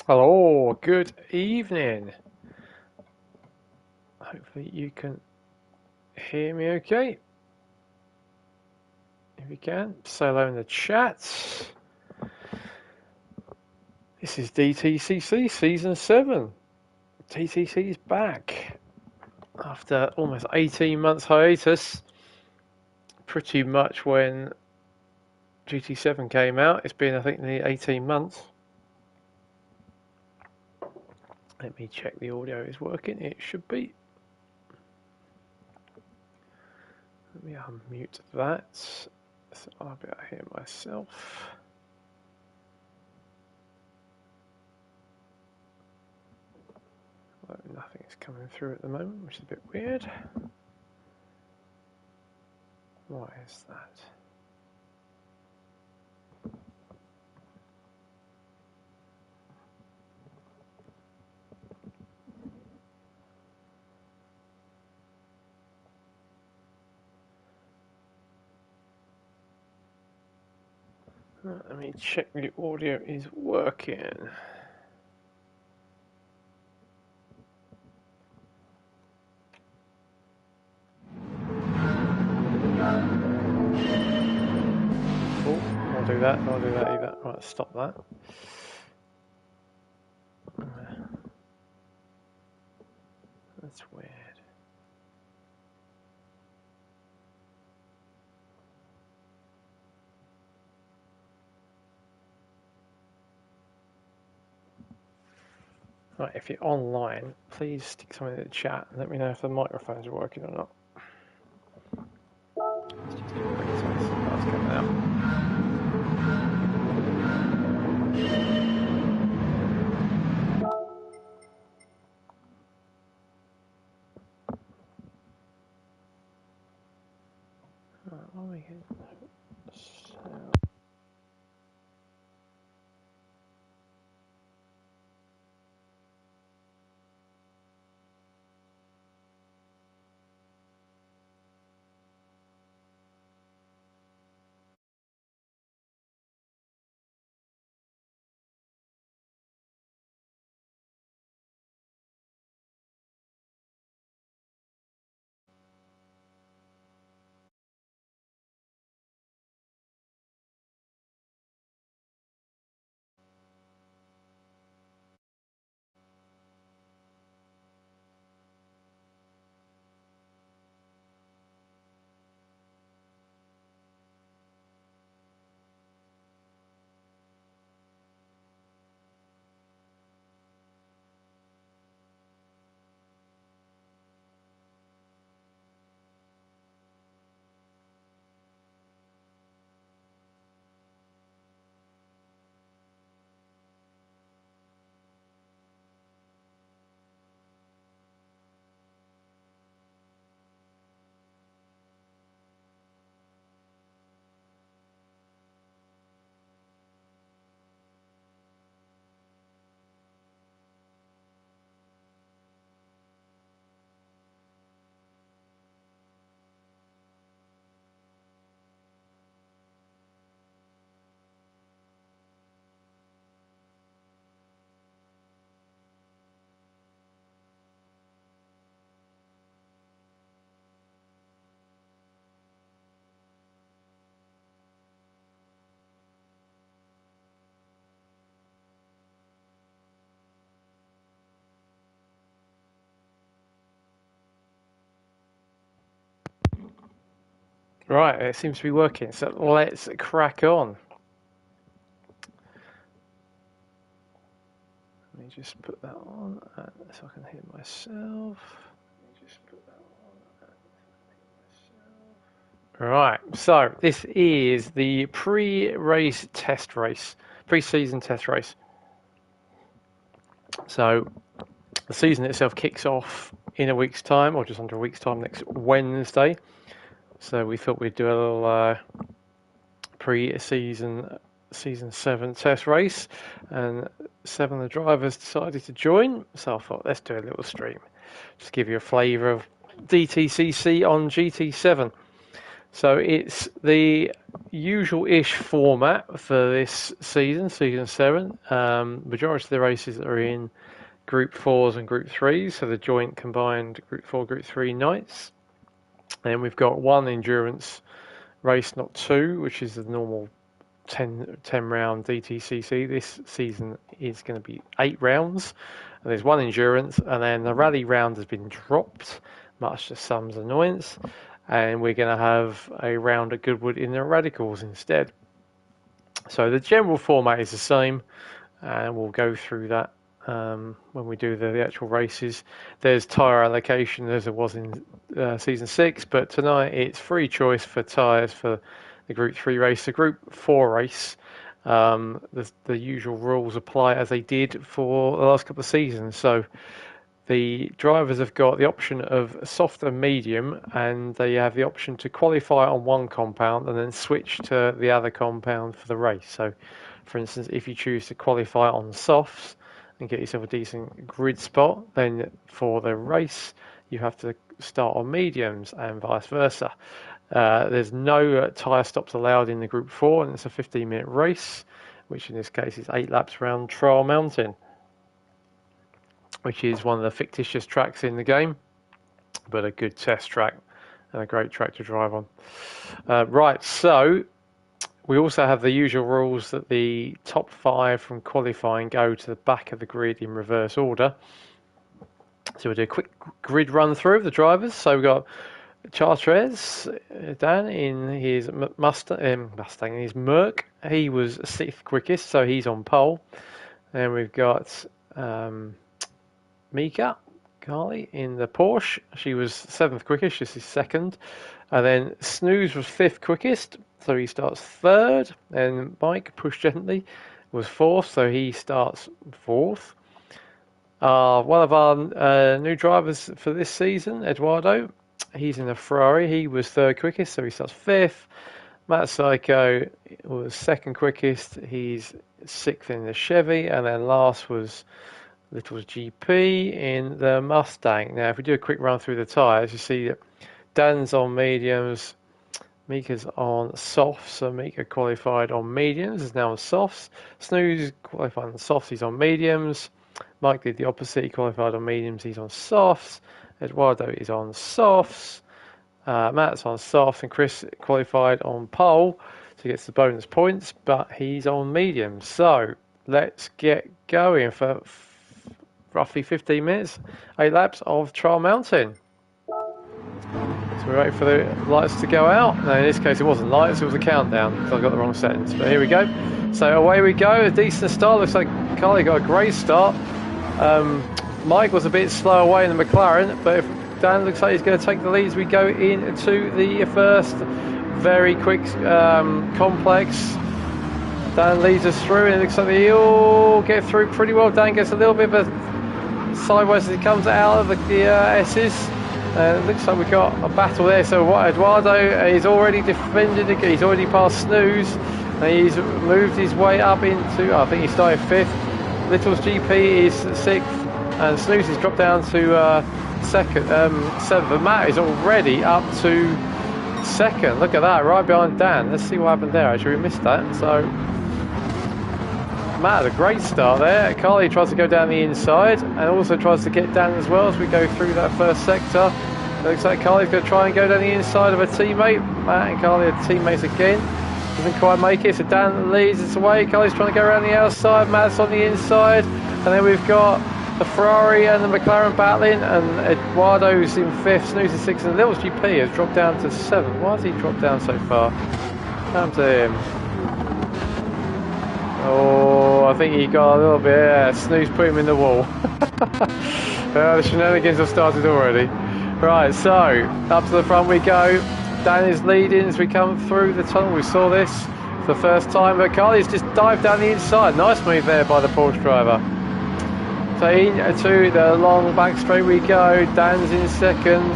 Hello, good evening. Hopefully you can hear me okay. If you can, say hello in the chat. This is DTCC Season 7. DTC is back after almost 18 months hiatus. Pretty much when GT7 came out. It's been, I think, nearly 18 months. Let me check the audio is working. It should be. Let me unmute that. So I'll be able to hear myself. Well, nothing is coming through at the moment, which is a bit weird. Why is that? Let me check the audio is working. Oh, I'll do that. I'll do that either. Right, stop that. That's weird. Right, if you're online, please stick something in the chat and let me know if the microphones are working or not. That's coming out. Right, it seems to be working, so let's crack on. Let me just put that on so I can hear myself. Right, so this is the pre-race test race, pre-season test race. So the season itself kicks off in a week's time, or just under a week's time, next Wednesday. So we thought we'd do a little pre-season season 7 test race, and 7 of the drivers decided to join. So I thought, let's do a little stream, just give you a flavour of DTCC on GT7. So it's the usual-ish format for this season 7. Majority of the races are in Group 4s and Group 3s, so the joint combined Group 4, Group 3 nights. And we've got one endurance race, not two, which is the normal 10 round DTCC. This season is going to be 8 rounds. And there's one endurance, and then the rally round has been dropped, much to some's annoyance. And we're going to have a round at Goodwood in the Radicals instead. So the general format is the same, and we'll go through that when we do the actual races. There's tyre allocation as there was in season 6, but tonight it's free choice for tyres for the Group 3 race. The Group 4 race, the usual rules apply as they did for the last couple of seasons. So the drivers have got the option of soft and medium, and they have the option to qualify on one compound and then switch to the other compound for the race. So, for instance, if you choose to qualify on softs and get yourself a decent grid spot, then for the race you have to start on mediums and vice versa. There's no tyre stops allowed in the Group 4, and it's a 15-minute race, which in this case is 8 laps around Trial Mountain, which is one of the fictitious tracks in the game, but a good test track and a great track to drive on. Right, so we also have the usual rules that the top 5 from qualifying go to the back of the grid in reverse order. So we'll do a quick grid run through of the drivers. So we've got Chartres, Dan, in his Mustang, in his Merc. He was 6th quickest, so he's on pole. And we've got Mika Carly in the Porsche. She was 7th quickest, she's 2nd. And then Snooze was 5th quickest, so he starts 3rd. And Mike, push gently, was 4th, so he starts 4th. One of our new drivers for this season, Eduardo, he's in a Ferrari. He was 3rd quickest, so he starts 5th. Matt Psycho was 2nd quickest. He's 6th in the Chevy. And then last was Little's GP in the Mustang. Now, if we do a quick run through the tyres, you see that Dan's on mediums, Mika's on softs, so Mika qualified on mediums, is now on softs. Snooze qualified on softs, he's on mediums. Mike did the opposite, he qualified on mediums, he's on softs. Eduardo is on softs. Matt's on softs, and Chris qualified on pole, so he gets the bonus points, but he's on mediums. So let's get going for roughly 15 minutes, 8 laps of Trial Mountain. So we're waiting for the lights to go out. No, in this case it wasn't lights, it was a countdown, because I got the wrong settings. But here we go. So away we go, a decent start. Looks like Carly got a great start. Mike was a bit slow away in the McLaren, but if Dan looks like he's going to take the lead as we go into the first very quick complex. Dan leads us through, and it looks like they all get through pretty well. Dan gets a little bit of a sideways as he comes out of the S's. It looks like we've got a battle there. So Eduardo is already defended again. He's already passed Snooze, and he's moved his way up into, I think he started 5th. Little's GP is 6th, and Snooze has dropped down to 7th. But Matt is already up to 2nd. Look at that, right behind Dan. Let's see what happened there. Actually, we missed that. So Matt had a great start there. Carly tries to go down the inside and also tries to get Dan as well as we go through that first sector. It looks like Carly's going to try and go down the inside of a teammate. Matt and Carly are teammates again. Doesn't quite make it, so Dan leads us away. Carly's trying to go around the outside. Matt's on the inside. And then we've got the Ferrari and the McLaren battling, and Eduardo's in 5th, Snooze is 6th, and Little's GP has dropped down to 7th. Why has he dropped down so far? Come to him. Oh, I think he got a little bit, yeah, Snooze put him in the wall. The shenanigans have started already. Right, so, up to the front we go. Dan is leading as we come through the tunnel. We saw this for the first time, but Carly's just dived down the inside. Nice move there by the Porsche driver. So into the long back straight we go. Dan's in 2nd.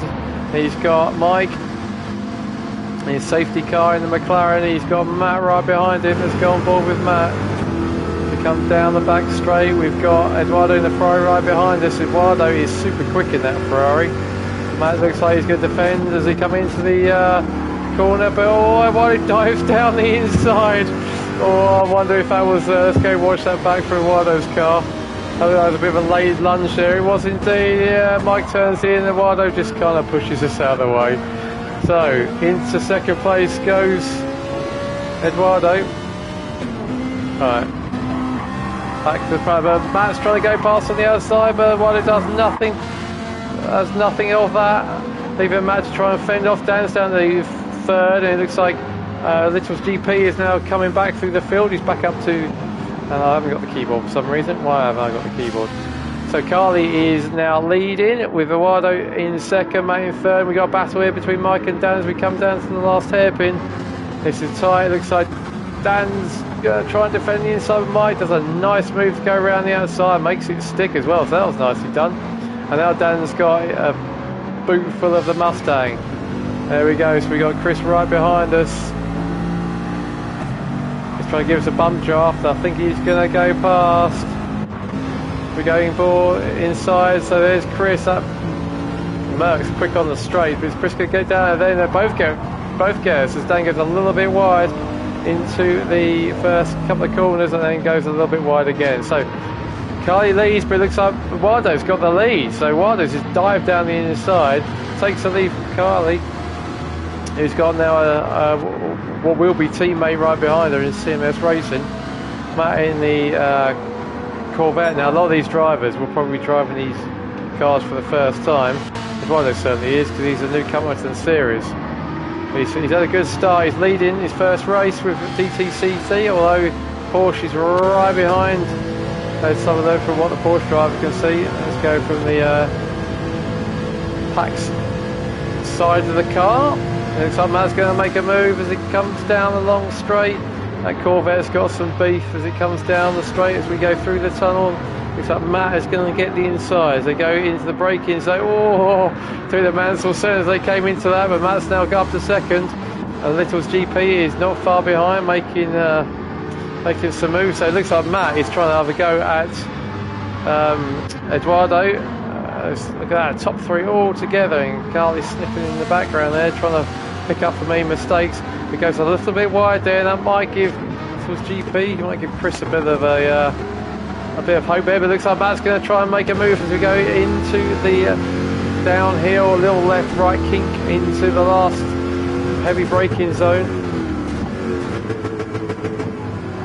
He's got Mike in his safety car in the McLaren. He's got Matt right behind him. Let's go on board with Matt. We come down the back straight. We've got Eduardo in the Ferrari right behind us. Eduardo is super quick in that Ferrari. Matt looks like he's going to defend as he comes into the corner, but oh, it dives down the inside. Oh, I wonder if that was, let's go watch that back from Eduardo's car. I think that was a bit of a late lunge there. It was indeed. Yeah, Mike turns in, Eduardo just kind of pushes us out of the way. So, into second place goes Eduardo. Alright. Back to the front. Matt's trying to go past on the outside, but Eduardo does nothing. There's nothing of that. Leaving Matt to try and fend off. Dan's down the third, and it looks like Little's GP is now coming back through the field. He's back up to... I haven't got the keyboard for some reason. Why haven't I got the keyboard? So Carly is now leading with Eduardo in second, Matt in third. We've got a battle here between Mike and Dan as we come down to the last hairpin. This is tight. It looks like Dan's going to try and defend the inside. Mike does a nice move to go around the outside, makes it stick as well. So that was nicely done. And now Dan's got a boot full of the Mustang. There we go. So we got Chris right behind us. He's trying to give us a bump draft. I think he's going to go past. We're going for inside. So there's Chris. That Merck's quick on the straight, but is Chris going to get down? And then they both get us as Dan goes a little bit wide into the first couple of corners and then goes a little bit wide again. So Carly leads, but it looks like Waldo's got the lead. So Waldo's just dived down the inside, takes the lead from Carly, who's got now what will be teammate right behind her in CMS Racing. Matt in the Corvette. Now a lot of these drivers will probably be driving these cars for the first time. Waldo certainly is, because he's a newcomer to the series. He's had a good start. He's leading his first race with DTCC, although Porsche is right behind. There's some of them from what the Porsche driver can see. Let's go from the Pax side of the car. It looks like Matt's going to make a move as it comes down the long straight. That Corvette's got some beef as it comes down the straight as we go through the tunnel. Looks like Matt is going to get the inside as they go into the break-in. So, through the Mansell centre as they came into that, but Matt's now got up to second. And Little's GP is not far behind, making some moves. So it looks like Matt is trying to have a go at Eduardo. Look at that, top three all together, and Carly's sniffing in the background there, trying to pick up the main mistakes. It goes a little bit wide there, and that might give Little's GP, he might give Chris a bit of hope there, but it looks like Matt's going to try and make a move as we go into the downhill, a little left-right kink into the last heavy braking zone.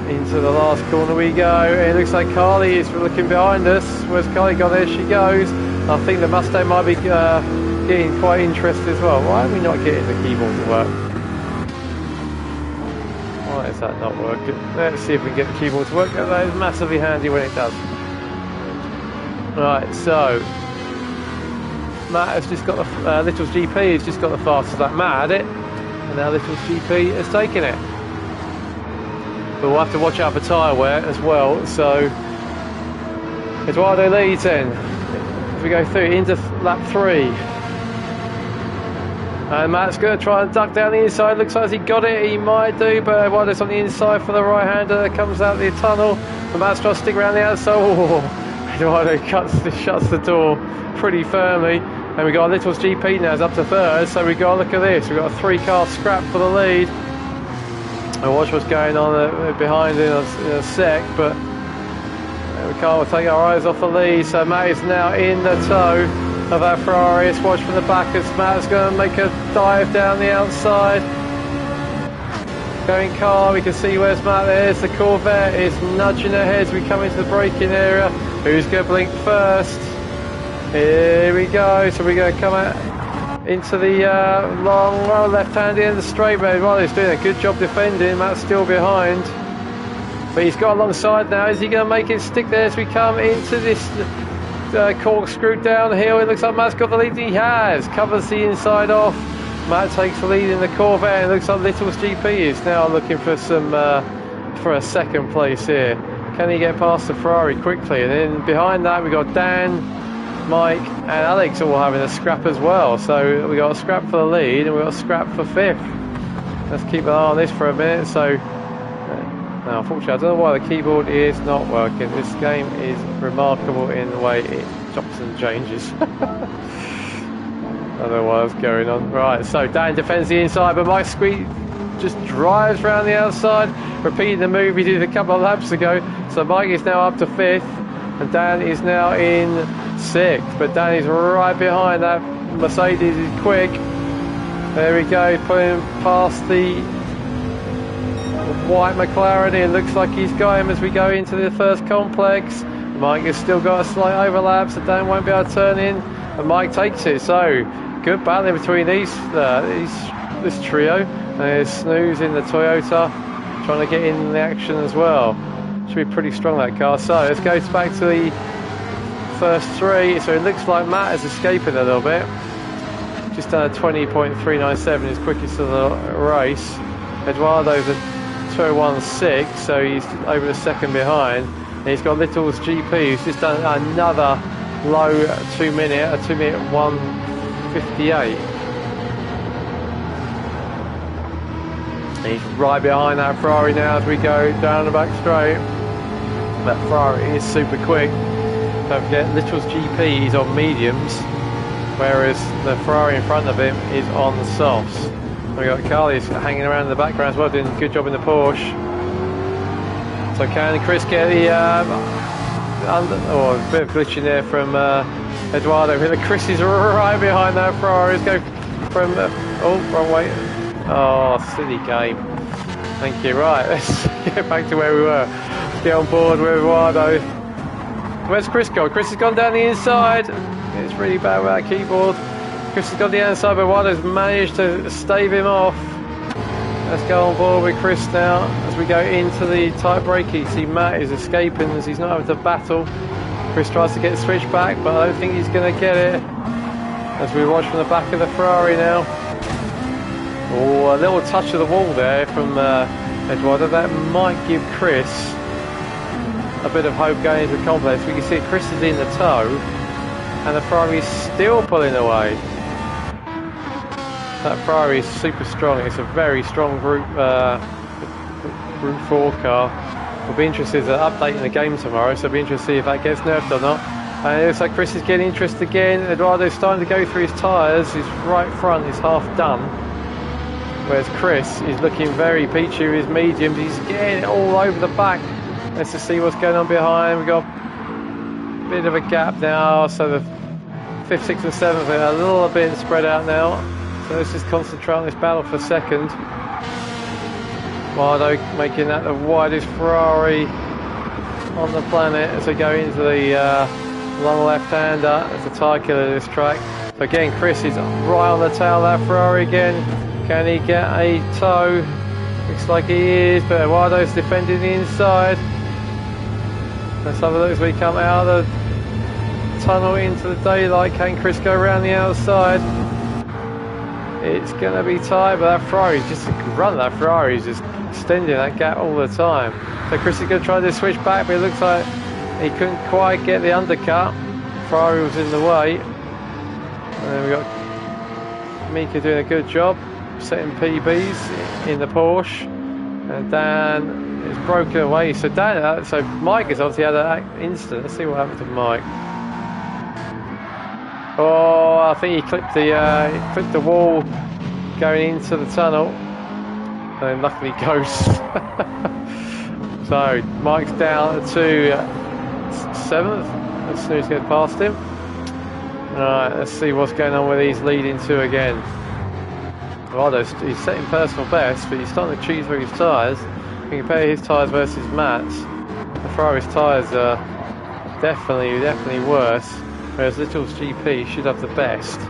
Into the last corner we go, and it looks like Carly is looking behind us. Where's Carly gone? There she goes. I think the Mustang might be getting quite interested as well. Why are we not getting the keyboard to work? Why is that not working? Let's see if we can get the keyboard to work. That is massively handy when it does. Right, so Matt has just got the Little's GP has just got the fastest lap. Matt had it, and now Little's GP has taken it. But we'll have to watch out for tyre wear as well. So Eduardo leads then. As we go through into lap 3. And Matt's going to try and duck down the inside. Looks like he got it. He might do, but Eduardo's on the inside for the right-hander that comes out the tunnel. And Matt's trying to stick around the outside. Eduardo shuts the door pretty firmly. And we got Little's GP now is up to third. So we got to look at this. We've got a 3-car scrap for the lead. I'll watch what's going on behind in a sec, but we can't take our eyes off the lead. So Matt is now in the tow of that Ferrari. Let's watch from the back as Matt's going to make a dive down the outside. Going car, we can see where's Matt. There's the Corvette. It's nudging ahead as we come into the braking area. Who's going to blink first? Here we go. So we're going to come out into the long left-hand end of the straight road. Well, he's doing a good job defending. Matt's still behind, but he's got alongside now. Is he going to make it stick there as we come into this corkscrew downhill? It looks like Matt's got the lead. He has. Covers the inside off. Matt takes the lead in the Corvette. It looks like Little's GP is now looking for for a second place here. Can he get past the Ferrari quickly? And then behind that we've got Dan, Mike and Alex all having a scrap as well. So we got a scrap for the lead and we got a scrap for 5th. Let's keep an eye on this for a minute. So now unfortunately I don't know why the keyboard is not working. This game is remarkable in the way it chops and changes. don't know what's going on. Right, so Dan defends the inside, but Mike Squeak just drives around the outside, repeating the move he did a couple of laps ago. So Mike is now up to 5th, and Dan is now in 6th. But Dan is right behind that Mercedes. Is quick. There we go, pulling past the white McLaren. It looks like he's got him as we go into the first complex. Mike has still got a slight overlap, so Dan won't be able to turn in, and Mike takes it. So good battle between this trio. There's Snooze in the Toyota trying to get in the action as well. Should be pretty strong, that car. So let's go back to the first 3. So it looks like Matt is escaping a little bit. Just done a 20.397, his quickest of the race. Eduardo's a 201.6, so he's over a second behind. And he's got Little's GP, who's just done another low 2 minute, a 2 minute 1:58. And he's right behind that Ferrari now as we go down the back straight. That Ferrari is super quick. Don't forget, Little's GP is on mediums, whereas the Ferrari in front of him is on the softs. We've got Carly's hanging around in the background as well, doing a good job in the Porsche. So can Chris get the a bit of glitching there from Eduardo. Chris is right behind that Ferrari. Let's go from wrong way. Oh, silly game. Thank you. Right, let's get back to where we were. Let's get on board with Eduardo. Where's Chris gone? Chris has gone down the inside. It's really bad with that keyboard. Chris has got the outside, but Eduardo's managed to stave him off. Let's go on board with Chris now as we go into the tight braking. See, Matt is escaping as he's not having to battle. Chris tries to get switched back, but I don't think he's going to get it. As we watch from the back of the Ferrari now. Oh, a little touch of the wall there from Eduardo. That might give Chris a bit of hope going into the complex. We can see Chris is in the tow, and the Ferrari is still pulling away. That Ferrari is super strong. It's a very strong Group 4 car. We'll be interested in updating the game tomorrow, so I'll be interested to see if that gets nerfed or not. And it looks like Chris is getting interest again. Eduardo's starting to go through his tyres. His right front is half done, whereas Chris is looking very peachy with his mediums. He's getting it all over the back. Let's just see what's going on behind. We've got a bit of a gap now, so the 5th, 6th and 7th are a little bit spread out now. So let's just concentrate on this battle for second. Eduardo making that the widest Ferrari on the planet as they go into the long left-hander. It's a tyre killer this track. But again, Chris is right on the tail of that Ferrari again. Can he get a tow? Looks like he is, but Eduardo's defending the inside. Let's have a look as we come out of the tunnel into the daylight. Can Chris go around the outside? It's going to be tight, but that Ferrari is just a run. That Ferrari is just extending that gap all the time. So Chris is going to try to switch back, but it looks like he couldn't quite get the undercut. Ferrari was in the way. And then we've got Mika doing a good job setting PBs in the Porsche. And Dan is broken away. So Mike has obviously had an incident. Let's see what happened to Mike. Oh, I think he clipped the wall going into the tunnel, and then luckily goes. So Mike's down to 7th. Let's Snooze get past him. Alright, let's see what's going on with these leading two again. Well, he's setting personal best, but he's starting to cheese through his tyres. You can compare his tyres versus Matt's. The Ferrari's tyres are definitely worse. Whereas Little's GP should have the best. A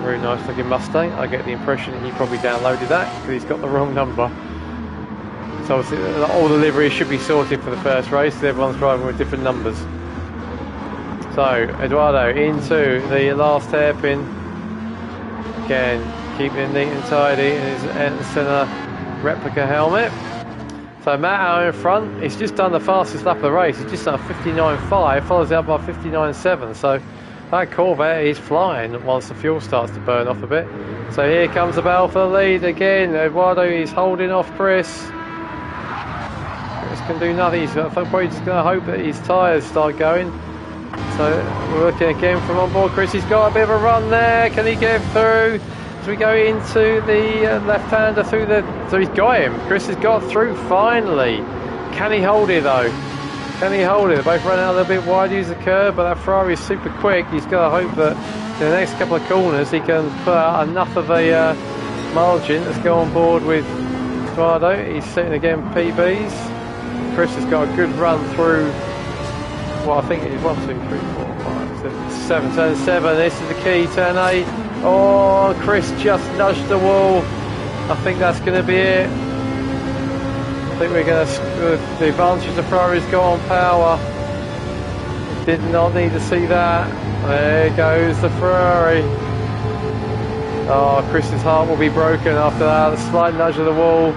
very nice looking Mustang. I get the impression that he probably downloaded that because he's got the wrong number. So obviously all the liveries should be sorted for the first race because everyone's driving with different numbers. So Eduardo into the last hairpin. Again, keeping it neat and tidy in his Senna replica helmet. So Matt out in front, he's just done the fastest lap of the race. He's just done a 59.5, follows it up by 59.7. So that Corvette is flying once the fuel starts to burn off a bit. So here comes the battle for the lead again. Eduardo is holding off Chris. Chris can do nothing. He's probably just going to hope that his tyres start going. So we're looking again from on board. Chris, he's got a bit of a run there. Can he get through? As we go into the left-hander through the... So he's got him. Chris has got through finally. Can he hold it though? Can he hold it? They're both running out a little bit wide, use the curve, but that Ferrari is super quick. He's got to hope that in the next couple of corners he can put out enough of a margin. Let's go on board with Eduardo. He's setting again PBs. Chris has got a good run through. Well, I think it is 1, 2, 3, 4, 5, 6, 7. Turn 7. This is the key. Turn 8. Oh, Chris just nudged the wall. I think that's going to be it. I think we're going to. The advantage of Ferrari's go on power. Did not need to see that. There goes the Ferrari. Oh, Chris's heart will be broken after that. A slight nudge of the wall.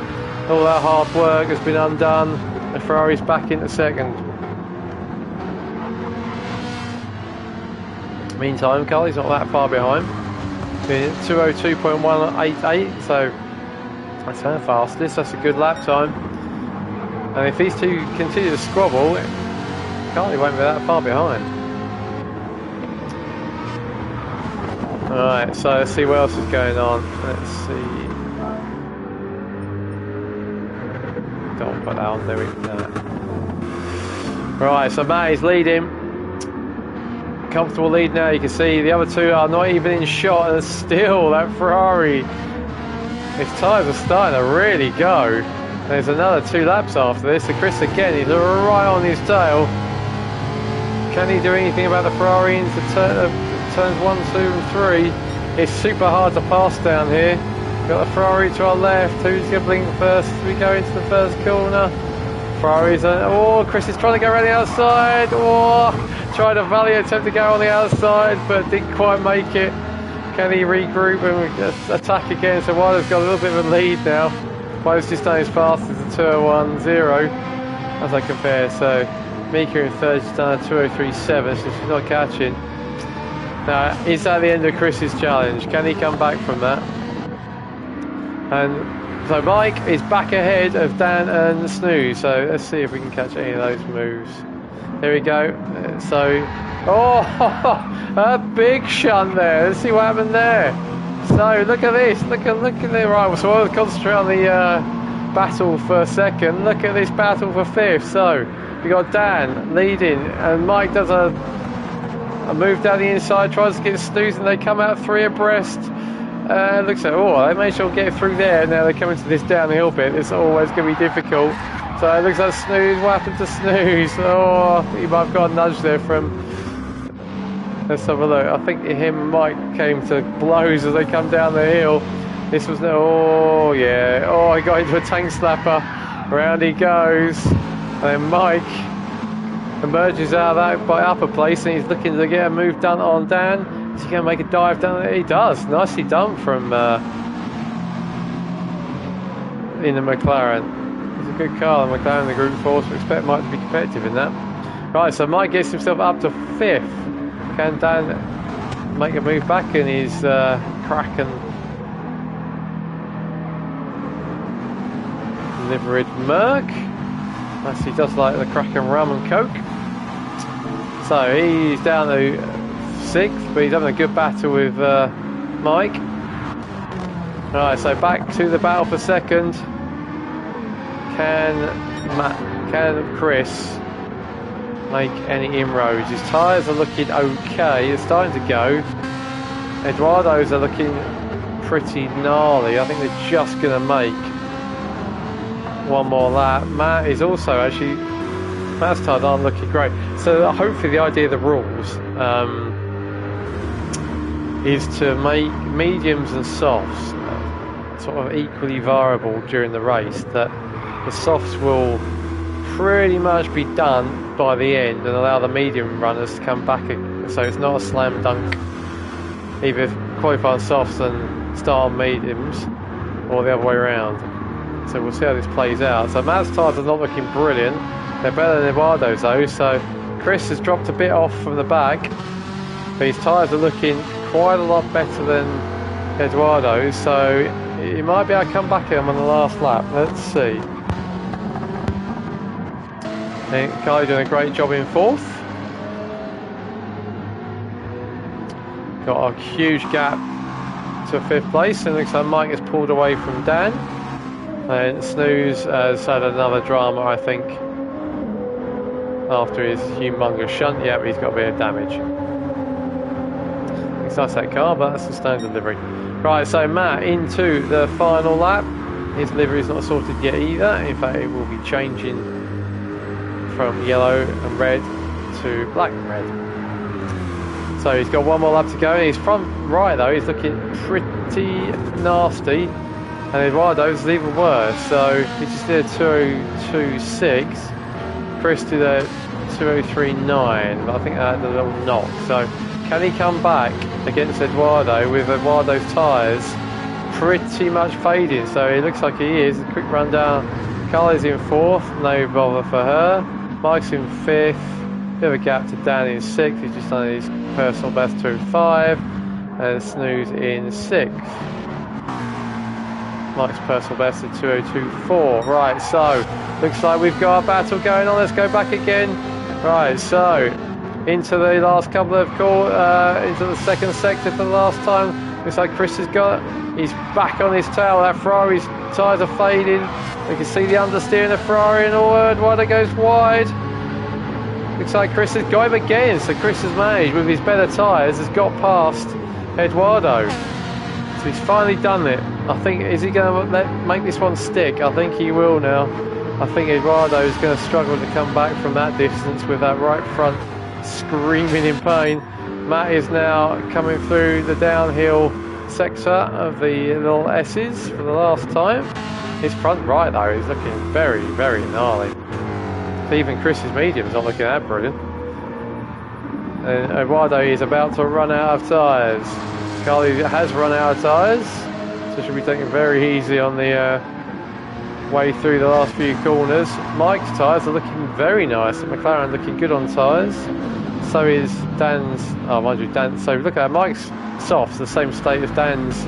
All that hard work has been undone. The Ferrari's back into second. Meantime, Carly's not that far behind. 202.188, so that's her fastest. That's a good lap time. And if these two continue to squabble, Carly won't be that far behind. Alright, so let's see what else is going on. Let's see. Don't put that on there. Right, so Matt is leading. Comfortable lead now. You can see the other two are not even in shot, and still that Ferrari, his tyres are starting to really go. There's another 2 laps after this, so Chris again, he's right on his tail. Can he do anything about the Ferrari into turns 1, 2 and 3? It's super hard to pass down here. Got the Ferrari to our left. Who's going to blink first as we go into the first corner? Ferrari's oh, Chris is trying to go around the outside. Oh, tried a valiant attempt to go on the outside, but didn't quite make it. Can he regroup and attack again? So Wilder's got a little bit of a lead now. Both just done as fast as the 2:01.0 as I compare. So Mika in third, she's done a 2:03.7, so she's not catching. Now, is that the end of Chris's challenge? Can he come back from that? And so Mike is back ahead of Dan and Snooze. So let's see if we can catch any of those moves. There we go. So, oh, a big shunt there. Let's see what happened there. So look at this. Look at the right. So I'll concentrate on the battle for second. Look at this battle for fifth. So we got Dan leading, and Mike does a move down the inside, tries to get Snooze, and they come out 3 abreast. Looks like, oh, they may sure get through there. Now they're coming to this downhill bit. It's always going to be difficult. So it looks like Snooze. What happened to Snooze? Oh, he might have got a nudge there from. Let's have a look. I think him and Mike came to blows as they come down the hill. This was oh yeah. Oh, he got into a tank slapper. Around he goes. And then Mike emerges out of that by upper place, and he's looking to get a move done on Dan. Is he going to make a dive down there? He does. Nicely done from in the McLaren. It's a good car, the McLaren, the Group 4, so expect Mike to be competitive in that. Right, so Mike gets himself up to 5th. Can Dan make a move back in his Kraken liveried Merc? As he does like the Kraken rum and coke. So he's down to 6th, but he's having a good battle with Mike. Right, so back to the battle for second. Can Chris make any inroads? His tyres are looking okay, they're starting to go. Eduardo's are looking pretty gnarly. I think they're just going to make one more lap. Matt is also actually, Matt's tyres aren't looking great. So hopefully the idea of the rules is to make mediums and softs sort of equally variable during the race, that the softs will pretty much be done by the end and allow the medium runners to come back, so it's not a slam dunk either qualify on softs and start on mediums, or the other way around. So we'll see how this plays out. So Matt's tyres are not looking brilliant, they're better than Eduardo's though, so Chris has dropped a bit off from the back, but his tyres are looking quite a lot better than Eduardo's, so he might be able to come back at him on the last lap. Let's see. I think Kylie doing a great job in 4th. Got a huge gap to 5th place, and looks like Mike has pulled away from Dan. And Snooze has had another drama, I think, after his humongous shunt. Yeah, he's got a bit of damage. It's nice that car, but that's the standard livery. Right, so Matt into the final lap. His livery is not sorted yet either. In fact, it will be changing from yellow and red to black and red. So he's got one more lap to go. His front right though, he's looking pretty nasty, and Eduardo's even worse. So he just did a 2:02.6. Chris did a 2:03.9, but I think that had a little knock. So can he come back against Eduardo with Eduardo's tyres pretty much fading? So it looks like he is. A quick rundown. Carly's in 4th, no bother for her. Mike's in 5th. Bit of a gap to Dan in 6th. He's just done his personal best 2:05, and Snooze in 6th. Mike's personal best at 2:02.4. Right, so looks like we've got a battle going on. Let's go back again. Right, so into the last couple of into the second sector for the last time. Looks like Chris has got it. He's back on his tail. That Ferrari's tyres are fading. We can see the understeer in the Ferrari, and Eduardo goes wide. Looks like Chris has got him again. So Chris has managed, with his better tyres, has got past Eduardo. So he's finally done it. I think, is he going to make this one stick? I think he will now. I think Eduardo is going to struggle to come back from that distance with that right front screaming in pain. Matt is now coming through the downhill sector of the little S's for the last time. His front right though is looking very, very gnarly. Even Chris's medium's not looking that brilliant. And Eduardo is about to run out of tyres. Carly has run out of tyres, so she'll be taking very easy on the way through the last few corners. Mike's tyres are looking very nice. McLaren looking good on tyres. So is Dan's. Oh, mind you, Dan. So look at Mike's softs, the same state as Dan's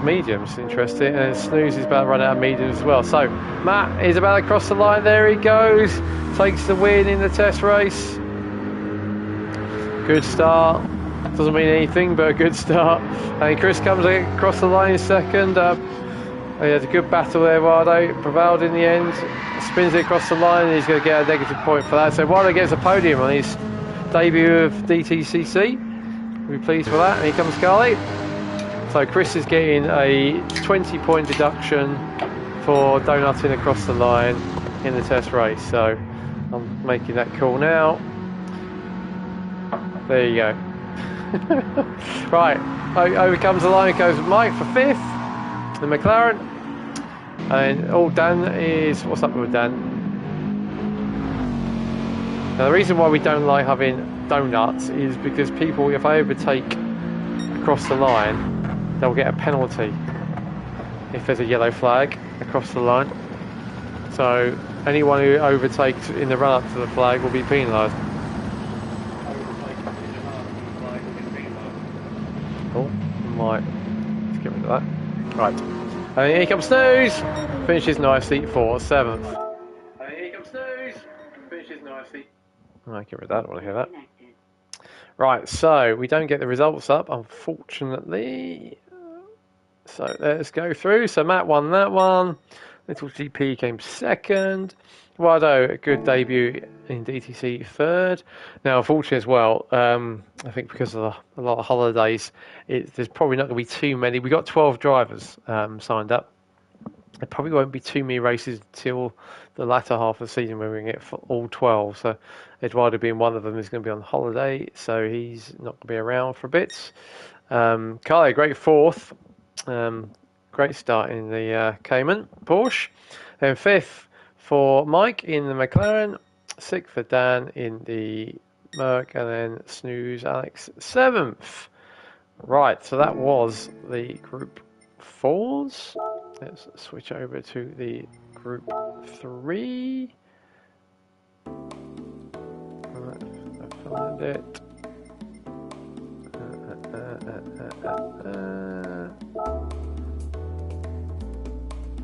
mediums. Interesting. And Snooze is about to run out of mediums as well. So Matt is about to cross the line. There he goes. Takes the win in the test race. Good start. Doesn't mean anything, but a good start. And Chris comes across the line in second. He has a good battle there. Eduardo prevailed in the end. Spins it across the line, and he's going to get a negative point for that. So Eduardo gets a podium on his debut of DTCC. We'll be pleased with that. And here comes Carly. So Chris is getting a 20-point deduction for donutting across the line in the test race. So I'm making that call now. There you go. Right, over comes the line. It goes Mike for 5th, the McLaren. And Dan is, what's up with Dan? Now the reason why we don't like having donuts is because people, if they overtake across the line, they'll get a penalty if there's a yellow flag across the line. So anyone who overtakes in the run up to the flag will be penalised. Oh, right, let's get rid of that. Right. And here comes Snooze, finishes nicely for 7th. And here comes Snooze, finishes nicely. Right, get rid of that, I don't want to hear that. Right, so we don't get the results up, unfortunately. So let's go through. So Matt won that one. Little GP came 2nd. Eduardo, a good debut in DTC 3rd. Now, unfortunately as well, I think because of a lot of holidays, there's probably not going to be too many. We got 12 drivers signed up. There probably won't be too many races until the latter half of the season when we can get all 12. So Eduardo being one of them is going to be on holiday, so he's not going to be around for a bit. Carly, great 4th. Great start in the Cayman Porsche. Then 5th for Mike in the McLaren, 6th for Dan in the Merc, and then Snooze Alex 7th. Right, so that was the Group 4s. Let's switch over to the Group 3. Right, I find it.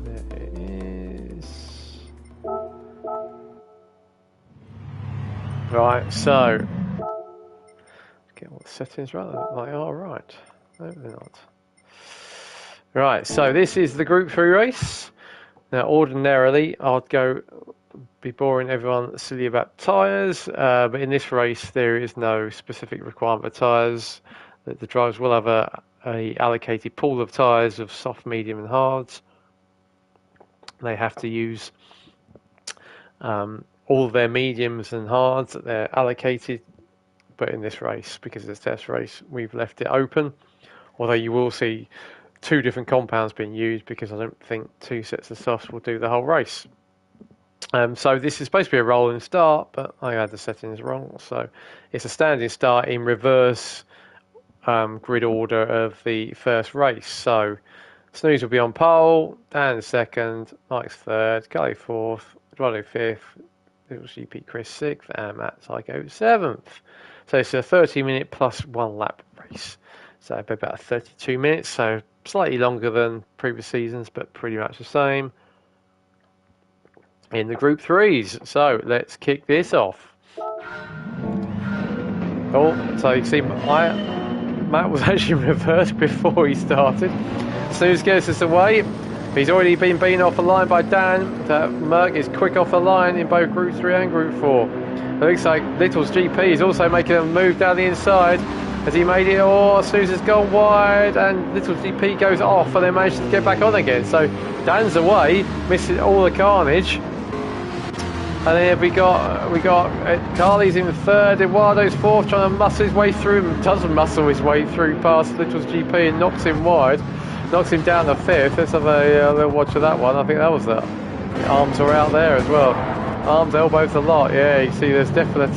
There it is. Right, so get all the settings rather like are right. No, they're not. Right, so this is the Group 3 race. Now, ordinarily, I'd be boring everyone silly about tyres, but in this race, there is no specific requirement for tyres. The drivers will have a allocated pool of tyres of soft, medium, and hards. They have to use all of their mediums and hards that they're allocated, but in this race, because it's a test race, we've left it open, although you will see 2 different compounds being used, because I don't think 2 sets of softs will do the whole race. So this is supposed to be a rolling start, but I had the settings wrong, so it's a standing start in reverse grid order of the first race. So Snooze will be on pole, Dan second, Mike's third, Gully fourth, Eduardo fifth, Little GP Chris sixth, and Matt Psycho seventh. So it's a 30-minute plus 1 lap race. So about 32 minutes, so slightly longer than previous seasons, but pretty much the same in the Group 3s. So let's kick this off. Oh, so you see Matt was actually reversed before he started. Snooze gets us away. He's already been beaten off the line by Dan. Merck is quick off the line in both Group 3 and Group 4. It looks like Little's GP is also making a move down the inside. Has he made it? Oh, Snooze has gone wide, and Little's GP goes off, and then manages to get back on again. So Dan's away, missing all the carnage. And then we got Carly's in third, Eduardo's fourth, trying to muscle his way through, and doesn't muscle his way through past Little's GP and knocks him wide, knocks him down to fifth. Let's have a little watch of that one. I think that was the arms are out there as well. Arms, elbows, a lot. Yeah, you see there's definite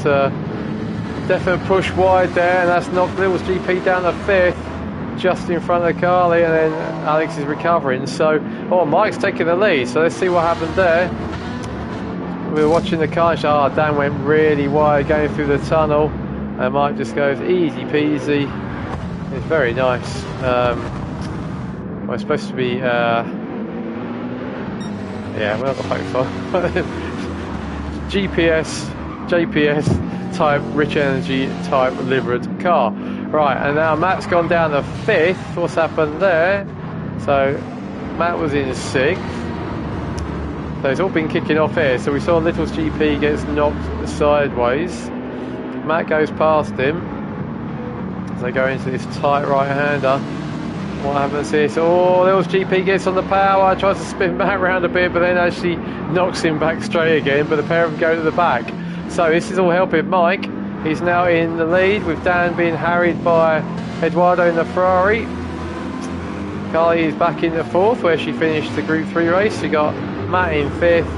push wide there, and that's knocked Little's GP down to fifth, just in front of Carly, and then Alex is recovering. So, Mike's taking the lead, so let's see what happened there. We were watching the car, Dan went really wide going through the tunnel, and Mike just goes easy peasy. It's very nice. Well, it's supposed to be, we're not going to focus on JPS type, rich energy type delivered car. Right, and now Matt's gone down to fifth. What's happened there? So Matt was in sixth. So it's all been kicking off here. So we saw Little's GP gets knocked sideways. Matt goes past him. So they go into this tight right-hander. What happens here? So, Little's GP gets on the power, tries to spin back around a bit, but then actually knocks him back straight again. But the pair of them go to the back. So this is all helping Mike. He's now in the lead, with Dan being harried by Eduardo in the Ferrari. Carly is back in the fourth, where she finished the Group 3 race. You got Matt in fifth,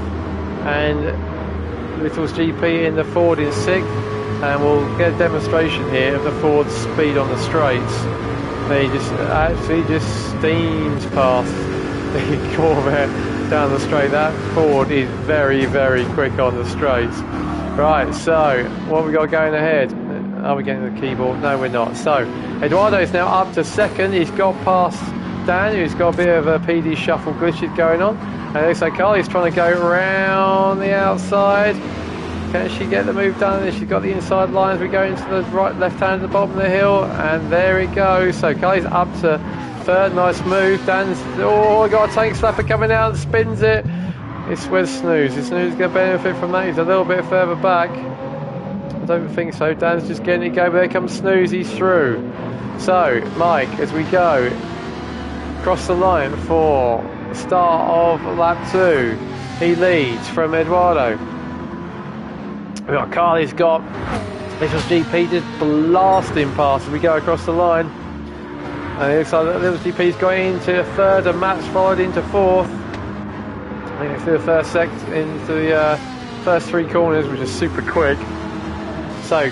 and Little's GP in the Ford in sixth. And we'll get a demonstration here of the Ford's speed on the straights. He just steams past the Corvette down the straight. That Ford is very, very quick on the straights. Right, so what have we got going ahead? Are we getting the keyboard? No, we're not. So Eduardo is now up to second. He's got past Dan, who's got a bit of a PD shuffle glitches going on. And it looks like Carly's trying to go around the outside. Can she get the move done? She's got the inside lines. We go into the right, left hand at the bottom of the hill, and there it goes. So Carly's up to third. Nice move. Dan's got a tank slapper coming out and spins it. It's with Snooze. Is Snooze going to benefit from that? He's a little bit further back. I don't think so. Dan's just getting it going. There comes Snooze. He's through. So Mike, as we go across the line for the start of lap 2, he leads from Eduardo. We've got Carly's got Little's GP just blasting past as we go across the line. And it looks like Little's GP's got into third, and Matt's followed into fourth. I think it's the first into the first 3 corners, which is super quick. So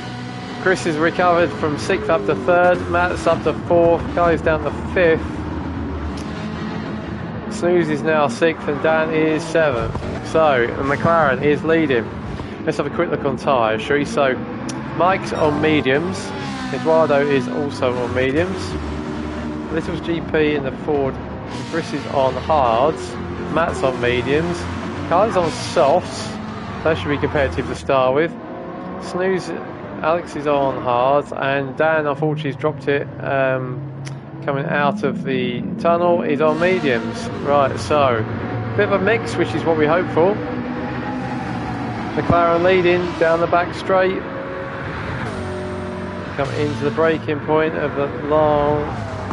Chris has recovered from sixth up to third, Matt's up to fourth, Carly's down to fifth. Snooze is now sixth, and Dan is seventh. So McLaren is leading. Let's have a quick look on tyres, shall we? So Mike's on mediums, Eduardo is also on mediums, Little's GP in the Ford, Chris is on hards, Matt's on mediums, Carly's on softs. That should be competitive to start with. Snooze Alex is on hards, and Dan unfortunately has dropped it. Coming out of the tunnel is on mediums. Right, so bit of a mix, which is what we hope for. McLaren leading down the back straight. Come into the braking point of the long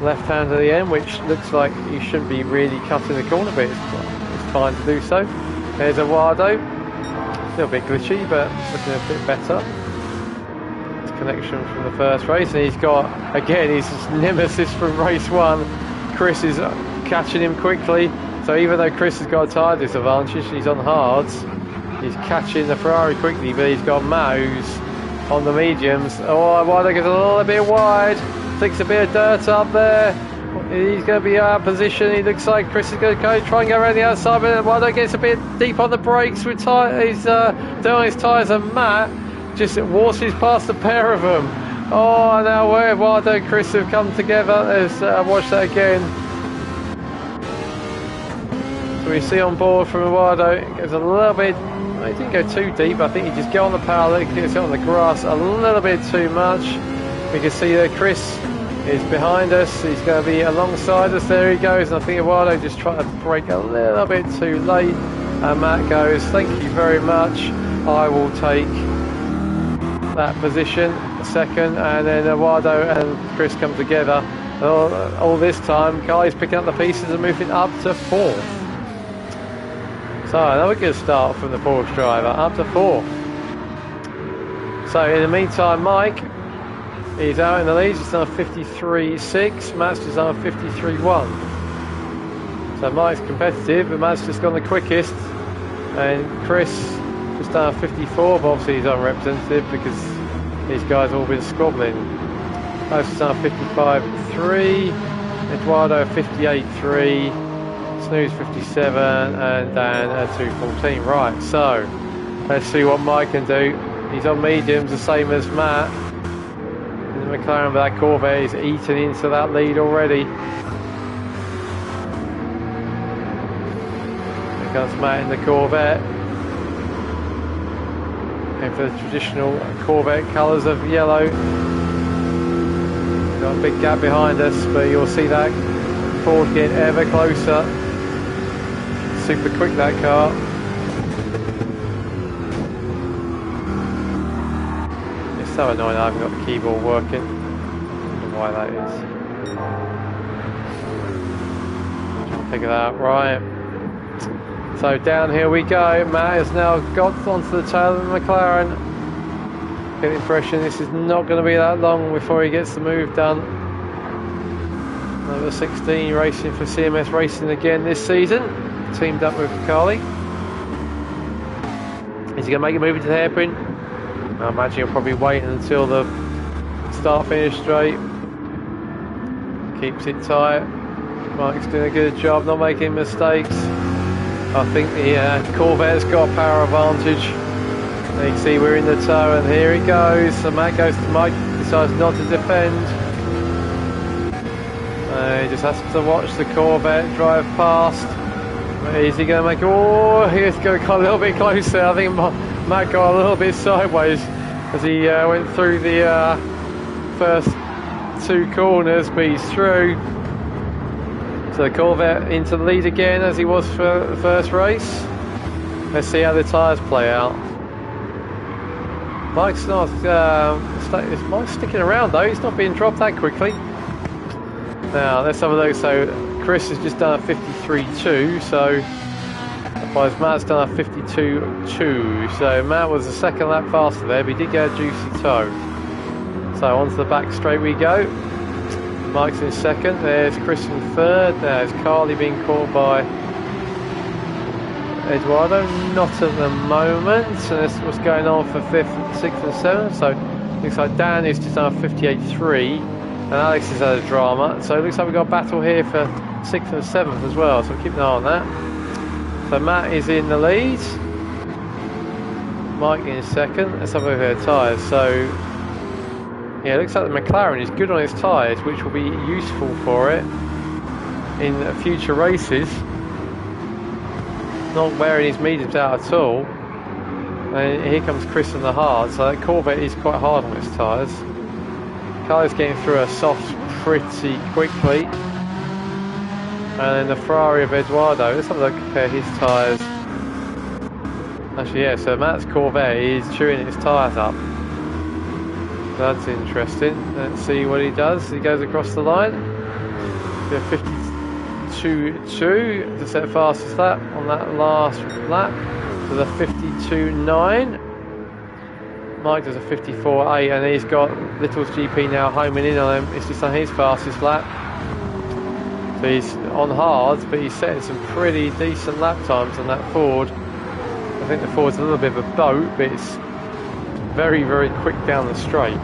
left hand at the end, which looks like you shouldn't be really cutting the corner, but it's fine to do so. There's Eduardo, a little bit glitchy, but looking a bit better. His connection from the first race, and he's got, again, his nemesis from race 1. Chris is catching him quickly, so even though Chris has got a tyre disadvantage, he's on hards, he's catching the Ferrari quickly, but he's got Matt who's on the mediums. Oh, Eduardo gets a little bit wide, takes a bit of dirt up there. He's going to be out of position. He looks like Chris is going to try and go around the outside, but Eduardo gets a bit deep on the brakes with he's down on his tyres, and Matt just waltzes past the pair of them. Oh, now where Eduardo and Chris have come together. Let's watch that again. So we see on board from Eduardo, it goes a little bit. He didn't go too deep. I think he just get on the power, gets it on the grass a little bit too much. We can see that Chris is behind us. He's going to be alongside us. There he goes. And I think Eduardo just tried to brake a little bit too late. And Matt goes, "Thank you very much. I will take that position." Second, and then Eduardo and Chris come together. All this time, Kylie's picking up the pieces and moving up to 4th. So another good start from the Porsche driver, up to 4th. So in the meantime, Mike is out in the lead. He's done 53.6. Matt's just done 53.1. So Mike's competitive, but Matt's just gone the quickest. And Chris just done 54, but obviously he's unrepresentative because these guys have all been squabbling. Matt's just done 55.3. Eduardo 58.3. Snooze 57, and Dan at 2.14. Right, so let's see what Mike can do. He's on mediums, the same as Matt. And the McLaren, but that Corvette is eating into that lead already. Here comes Matt in the Corvette. And for the traditional Corvette colours of yellow. Got a big gap behind us, but you'll see that Ford getting ever closer. Super quick, that car. It's so annoying I haven't got the keyboard working. I don't know why that is. Trying to figure that out. Right. So down here we go. Matt has now got onto the tail of the McLaren. Get the impression this is not going to be that long before he gets the move done. Number 16 racing for CMS Racing again this season. Teamed up with Carly. Is he going to make a move into the hairpin? I imagine he'll probably wait until the start finish straight. Keeps it tight. Mike's doing a good job not making mistakes. I think the Corvette's got a power advantage. And you can see we're in the tow, and here he goes. So Matt goes to Mike, decides not to defend. He just has to watch the Corvette drive past. Is he going to make? Oh, he's going to come a little bit closer. I think Matt got a little bit sideways as he went through the first 2 corners, but he's through. So the Corvette into the lead again as he was for the first race. Let's see how the tyres play out. Mike's not. Mike's sticking around though. He's not being dropped that quickly. Now let's have a look. So Chris has just done a 53.2, so otherwise Matt's done a 52.2. So Matt was the second lap faster there, but he did get a juicy toe. So onto the back straight we go. Mike's in second. There's Chris in third. There's Carly being caught by Eduardo. Not at the moment. So this is what's going on for 5th, 6th and 7th. So looks like Dan is just done a 58.3. And Alex has had a drama, so it looks like we've got a battle here for 6th and 7th as well, so keep an eye on that. So Matt is in the lead, Mike in second. Let's have a look at their tyres. So yeah, it looks like the McLaren is good on its tyres, which will be useful for it in future races. Not wearing his mediums out at all. And here comes Chris on the hard, so that Corvette is quite hard on its tyres. Carly's getting through her softs pretty quickly. And then the Ferrari of Eduardo, let's have a look, compare his tyres. Actually, yeah, so Matt's Corvette is chewing its tyres up. That's interesting. Let's see what he does. He goes across the line. 52.2 to set fastest lap on that last lap. To the 52.9. Mike does a 54.8, and he's got Little's GP now homing in on him. It's just on his fastest lap. So he's on hard, but he's setting some pretty decent lap times on that Ford. I think the Ford's a little bit of a boat, but it's very, very quick down the straight.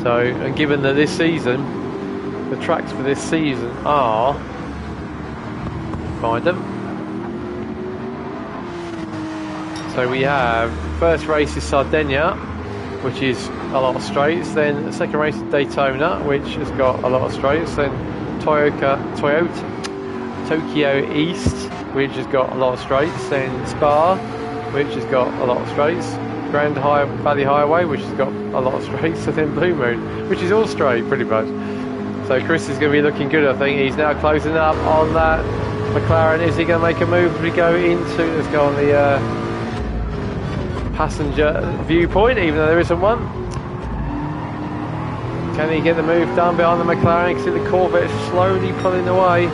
So, and given that this season, the tracks for this season are, find them. So we have, first race is Sardinia, which is a lot of straights. Then the second race is Daytona, which has got a lot of straights. Then Toyota Tokyo East, which has got a lot of straights. Then Spa, which has got a lot of straights. Grand Valley Highway, which has got a lot of straights. And then Blue Moon, which is all straight pretty much. So Chris is going to be looking good, I think. He's now closing up on that McLaren. Is he going to make a move as we go into, let's go on the passenger viewpoint, even though there isn't one. Can he get the move done behind the McLaren? You can see the Corvette slowly pulling away.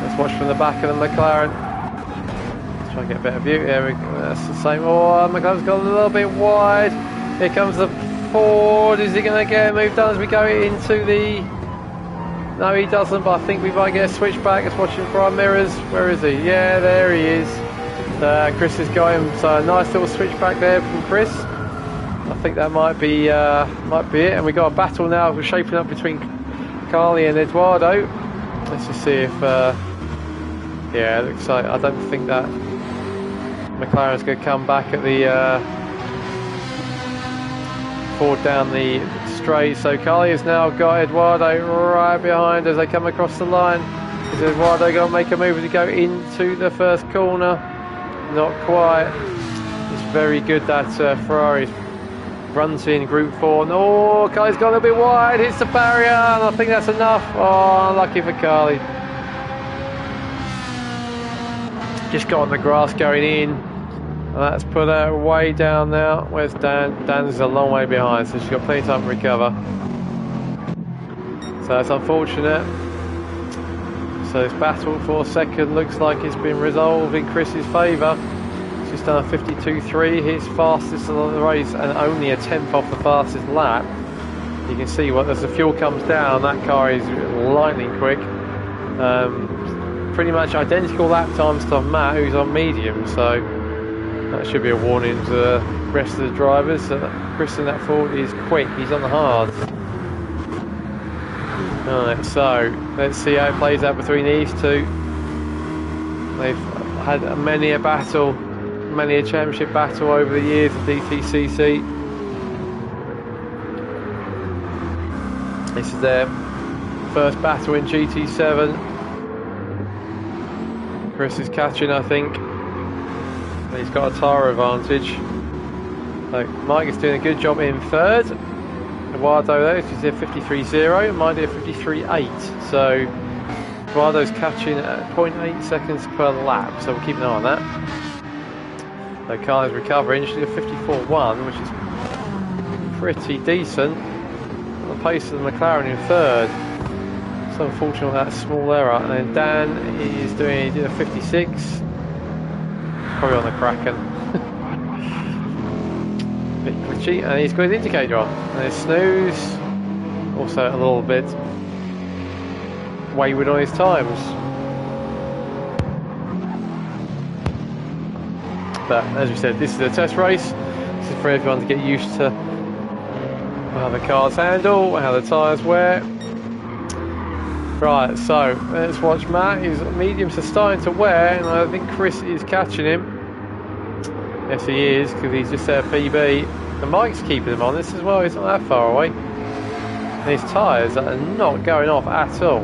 Let's watch from the back of the McLaren. Let's try and get a better view. There we go. That's the same. Oh, the McLaren's got a little bit wide. Here comes the Ford. Is he going to get a move done as we go into the... No, he doesn't, but I think we might get a switchback. Let's watch him for our mirrors. Where is he? Yeah, there he is. Chris is going, so a nice little switch back there from Chris. I think that might be it. And we got a battle now. We're shaping up between Carly and Eduardo. Let's just see if yeah, it looks like, I don't think that McLaren's going to come back at the Ford down the straight. So Carly has now got Eduardo right behind as they come across the line. Is Eduardo going to make a move as he go into the first corner? Not quite. It's very good that Ferrari runs in Group 4. No, Carly's gone a bit wide, hits the barrier, and I think that's enough. Oh, unlucky for Carly. Just got on the grass going in, and that's put her way down now. Where's Dan? Dan's a long way behind, so she's got plenty of time to recover. So that's unfortunate. So this battle for second looks like it's been resolved in Chris's favour. She's done a 52.3, his fastest of the race, and only a 10th off the fastest lap. You can see as the fuel comes down, that car is lightning quick. Pretty much identical lap times to Matt, who's on medium, so that should be a warning to the rest of the drivers. Chris in that Ford is quick, he's on the hard. Alright, so let's see how it plays out between these two. They've had many a battle, many a championship battle over the years of DTCC. This is their first battle in GT7. Chris is catching, I think. He's got a tyre advantage. So Mike is doing a good job in third. Eduardo though, she's a 53.0, mine a 53.8, so Eduardo's catching at 0.8 seconds per lap, so we'll keep an eye on that. So Carly's recovering, she's a 54.1, which is pretty decent. On the pace of the McLaren in third. So unfortunate that small error. And then Dan is doing a 56, probably on the Kraken. Bit glitchy, and he's got his indicator on, and his snooze also a little bit wayward on his times, but as we said, this is a test race. This is for everyone to get used to how the cars handle, how the tyres wear. Right, so let's watch Matt. His mediums are starting to wear, and I think Chris is catching him. Yes, he is, because he's just set a PB. The Mike's keeping him on this as well, he's not that far away. And his tyres are not going off at all.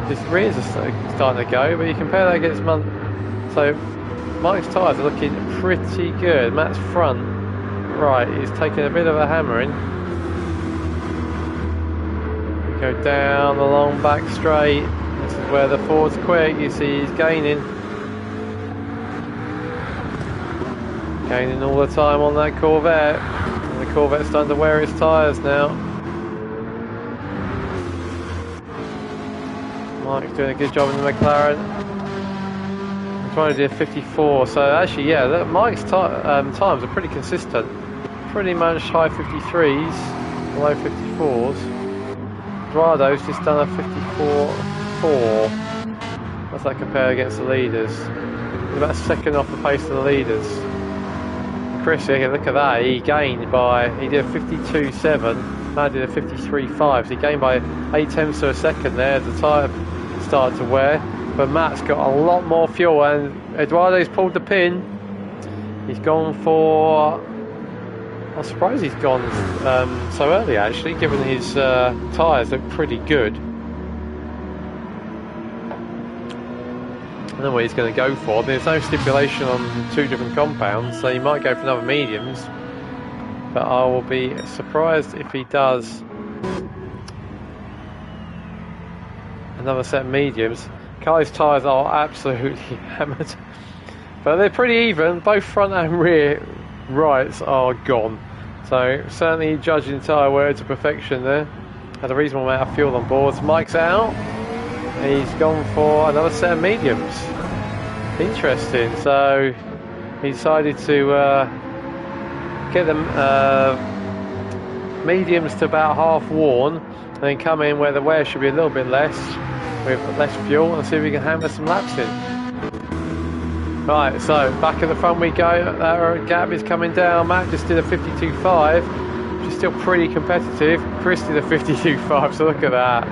His rears are starting to go, but you compare that against So Mike's tyres are looking pretty good. Matt's front right is taking a bit of a hammering. We go down the long back straight. This is where the Ford's quick. You see he's gaining. Gaining all the time on that Corvette. And the Corvette's starting to wear its tyres now. Mike's doing a good job in the McLaren. I'm trying to do a 54, so actually, yeah, Mike's times are pretty consistent. Pretty much high 53s, low 54s. Eduardo's just done a 54.4. What's that compare against the leaders? He's about a second off the pace of the leaders. Chris, look at that, he gained by, he did a 52.7, Matt did a 53.5, so he gained by 0.8 of a second there as the tyre started to wear. But Matt's got a lot more fuel, and Eduardo's pulled the pin. He's gone for, I'm surprised he's gone so early actually, given his tyres look pretty good. I don't know what he's going to go for. There's no stipulation on two different compounds, so he might go for another mediums. But I will be surprised if he does another set of mediums. Kylie's tyres are absolutely hammered, but they're pretty even. Both front and rear rights are gone. So certainly judging tyre wear to perfection there. Had a reasonable amount of fuel on board. Mike's out. He's gone for another set of mediums. Interesting. So he decided to get them mediums to about half worn, and then come in where the wear should be a little bit less, with less fuel, and see if we can hammer some laps in. Right, so back at the front we go. That gap is coming down. Matt just did a 52.5, which is still pretty competitive. Chris did a 52.5, so look at that.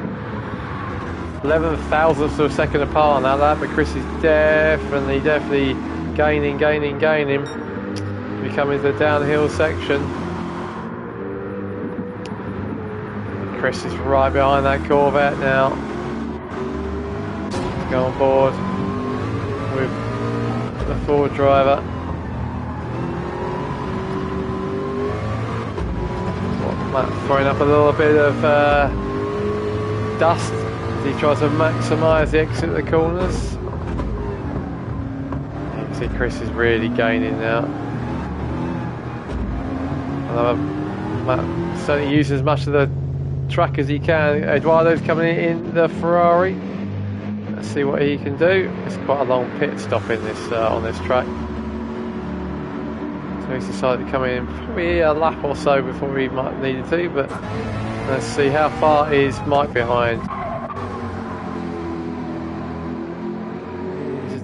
11 thousandths of a second apart on that lap, but Chris is definitely gaining. We come into the downhill section. Chris is right behind that Corvette now. Let's go on board with the Ford driver. Matt throwing up a little bit of dust. He tries to maximise the exit of the corners. You can see Chris is really gaining now. Matt certainly uses as much of the track as he can. Eduardo's coming in the Ferrari. Let's see what he can do. It's quite a long pit stop in this on this track. So he's decided to come in probably a lap or so before he might need to, but let's see how far is Mike behind.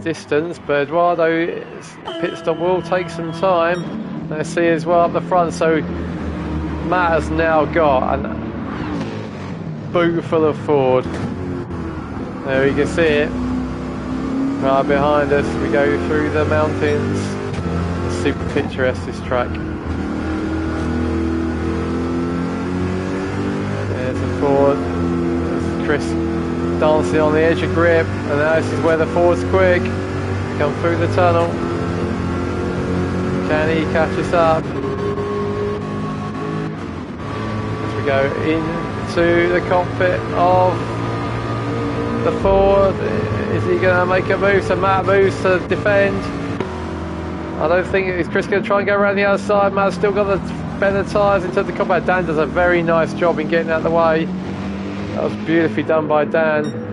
Distance, but Eduardo's pit stop will take some time. Let's see as well up the front. So Matt has now got a boot full of Ford. There you can see it right behind us. We go through the mountains. It's super picturesque, this track. There's a Ford. There's Chris dancing on the edge of grip, and now this is where the Ford's quick. Come through the tunnel. Can he catch us up? As we go into the cockpit of the Ford, is he going to make a move? So Matt moves to defend. I don't think is Chris going to try and go around the other side. Matt's still got the better tyres into the combat. Dan does a very nice job in getting out of the way. That was beautifully done by Dan.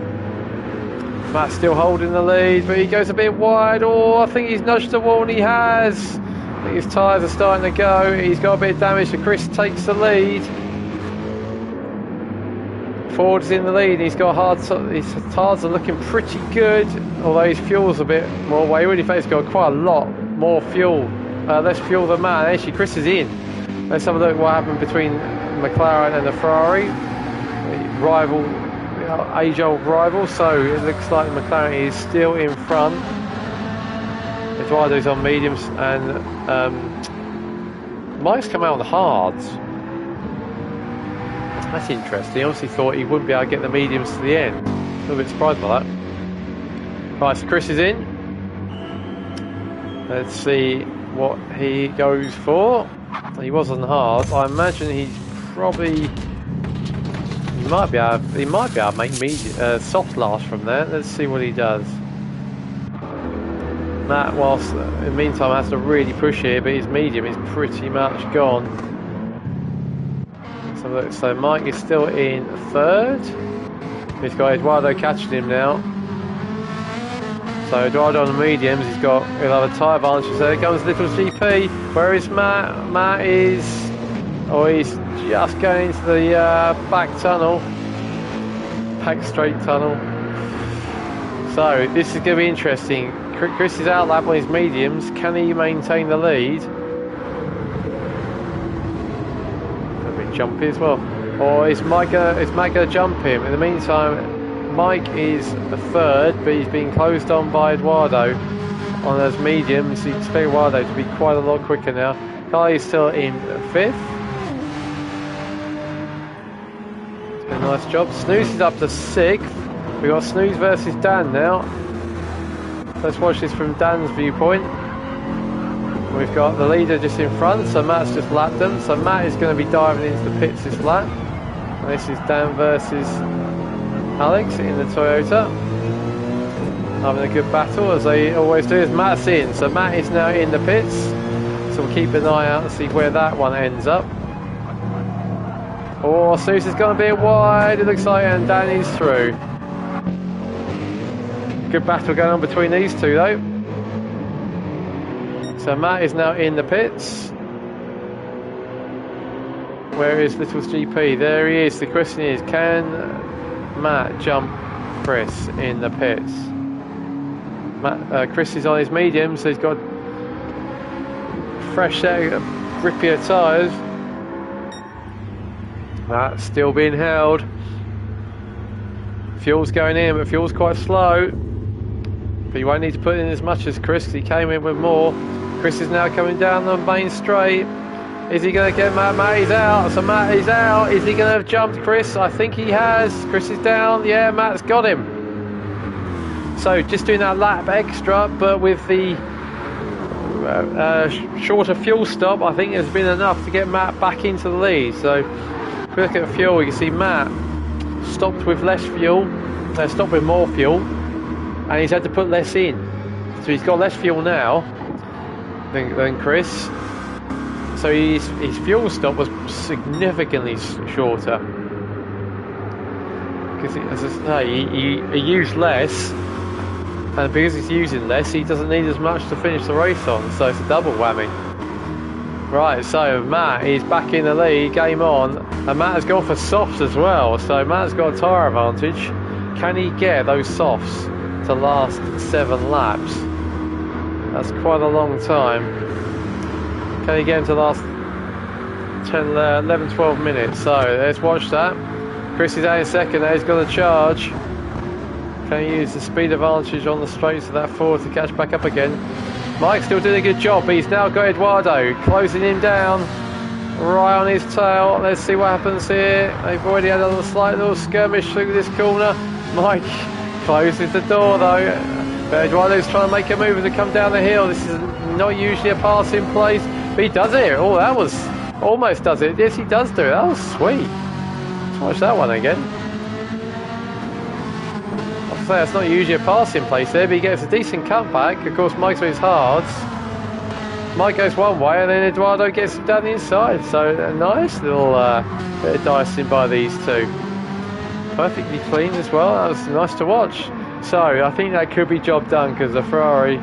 Matt's still holding the lead, but he goes a bit wide. Oh, I think he's nudged the wall, and he has. I think his tyres are starting to go. He's got a bit of damage, so Chris takes the lead. Ford's in the lead. He's got his tyres are looking pretty good, although his fuel's a bit more wayward. In fact, he's got quite a lot more fuel, less fuel than Matt. Actually, Chris is in. Let's have a look at what happened between McLaren and the Ferrari. Rival, age-old rival. So it looks like McLaren is still in front. Eduardo's on mediums, and Mike's come out on the hards. That's interesting. He obviously thought he wouldn't be able to get the mediums to the end. A little bit surprised by that. Right, so Chris is in. Let's see what he goes for. He wasn't hard. I imagine he's probably... He might be able to make me soft last from there. Let's see what he does. Matt, whilst in the meantime has to really push here, but his medium is pretty much gone. So Mike is still in third. He's got Eduardo catching him now. So Eduardo on the mediums, he'll have a tyre advantage. There comes Little GP. Where is Matt? Matt is... Oh, he's just going into the back tunnel. Back straight tunnel. So this is going to be interesting. Chris is out lap on his mediums. Can he maintain the lead? A bit jumpy as well. Or is Matt going to jump him? In the meantime, Mike is the third, but he's being closed on by Eduardo on those mediums. You expect Eduardo to be quite a lot quicker now. Carly is still in fifth. It's been a nice job. Snooze is up to sixth. We've got Snooze versus Dan now. Let's watch this from Dan's viewpoint. We've got the leader just in front, so Matt's just lapped them. So Matt is going to be diving into the pits this lap. And this is Dan versus Alex in the Toyota. Having a good battle, as they always do, as Matt's in. So Matt is now in the pits. So we'll keep an eye out and see where that one ends up. Oh, Snooze is going to be wide, it looks like, and Dan is through. Good battle going on between these two though. So Matt is now in the pits. Where is Little's GP? There he is. The question is, can Matt jump Chris in the pits? Chris is on his medium, so he's got fresh set of grippier tyres. Matt's still being held. Fuel's going in, but fuel's quite slow. But you won't need to put in as much as Chris, because he came in with more. Chris is now coming down the main straight. Is he going to get Matt? Matt is out. So Matt is out. Is he going to have jumped Chris? I think he has. Chris is down. Yeah, Matt's got him. So just doing that lap extra, but with the shorter fuel stop, I think has been enough to get Matt back into the lead. So if we look at the fuel, you can see Matt stopped with less fuel, stopped with more fuel, and he's had to put less in. So he's got less fuel now than Chris. So his fuel stop was significantly shorter. Because, as I say, he used less, and because he's using less, he doesn't need as much to finish the race on. So it's a double whammy. Right, so Matt is back in the lead, game on, and Matt has gone for softs as well. So Matt's got a tyre advantage. Can he get those softs to last 7 laps? That's quite a long time. Can he get him to last 10, 11, 12 minutes? So let's watch that. Chris is out in second now, he's got a charge. Can he use the speed advantage on the straights of that forward to catch back up again? Mike's still doing a good job, but he's now got Eduardo closing him down right on his tail. Let's see what happens here. They've already had a slight little skirmish through this corner. Mike closes the door though, but Eduardo's trying to make a move to come down the hill. This is not usually a passing place, but he does it. Oh, that was almost does it. Yes, he does do it. That was sweet. Let's watch that one again. I'll say it's not usually a passing place there, but he gets a decent cutback. Of course, Mike's with his hards. Mike goes one way, and then Eduardo gets him down the inside. So a nice little bit of dicing by these two. Perfectly clean as well. That was nice to watch. So I think that could be job done, because the Ferrari,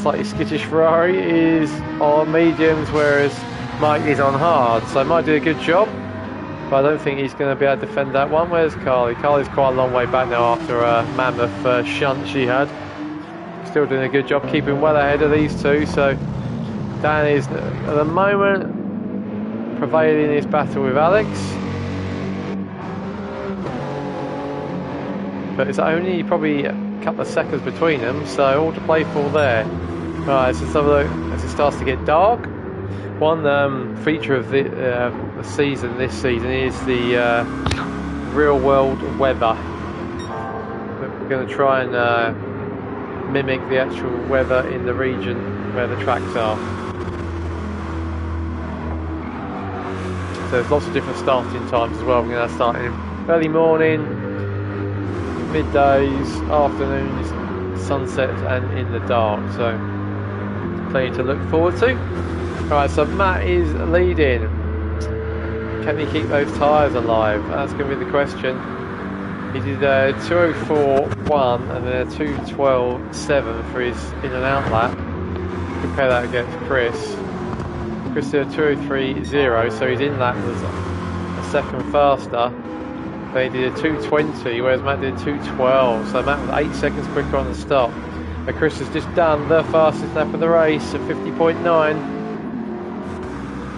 slightly skittish Ferrari, is on mediums, whereas Mike is on hard. So Mike did a good job, but I don't think he's going to be able to defend that one. Where's Carly? Carly's quite a long way back now after a mammoth shunt she had. Still doing a good job keeping well ahead of these two. So Dan is at the moment prevailing in his battle with Alex, but it's only probably a couple of seconds between them, so all to play for there. Right, let's just have a look as it starts to get dark. One feature of the season this season is the real world weather. We're going to try and mimic the actual weather in the region where the tracks are. So there's lots of different starting times as well. We're going to start in early morning, middays, afternoons, sunsets and in the dark. So plenty to look forward to. Alright, so Matt is leading. Can he keep those tyres alive? That's going to be the question. He did a 2:04.1 and then a 2:12.7 for his in and out lap. Compare that against Chris. Chris did a 2:03.0, so his in lap was a second faster. But he did a 2:20, whereas Matt did 2:12. So Matt was 8 seconds quicker on the stop. But Chris has just done the fastest lap of the race at 50.9.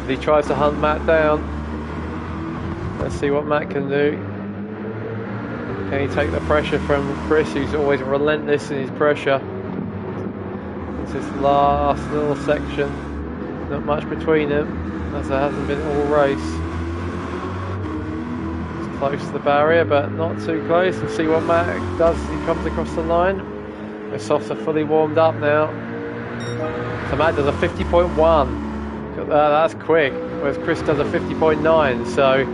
He tries to hunt Matt down. Let's see what Matt can do. Can he take the pressure from Chris, who's always relentless in his pressure? It's this last little section. Not much between them, as there hasn't been all race. It's close to the barrier, but not too close. We'll see what Matt does as he comes across the line. The softs are fully warmed up now. So Matt does a 50.1. That's quick, whereas Chris does a 50.9. So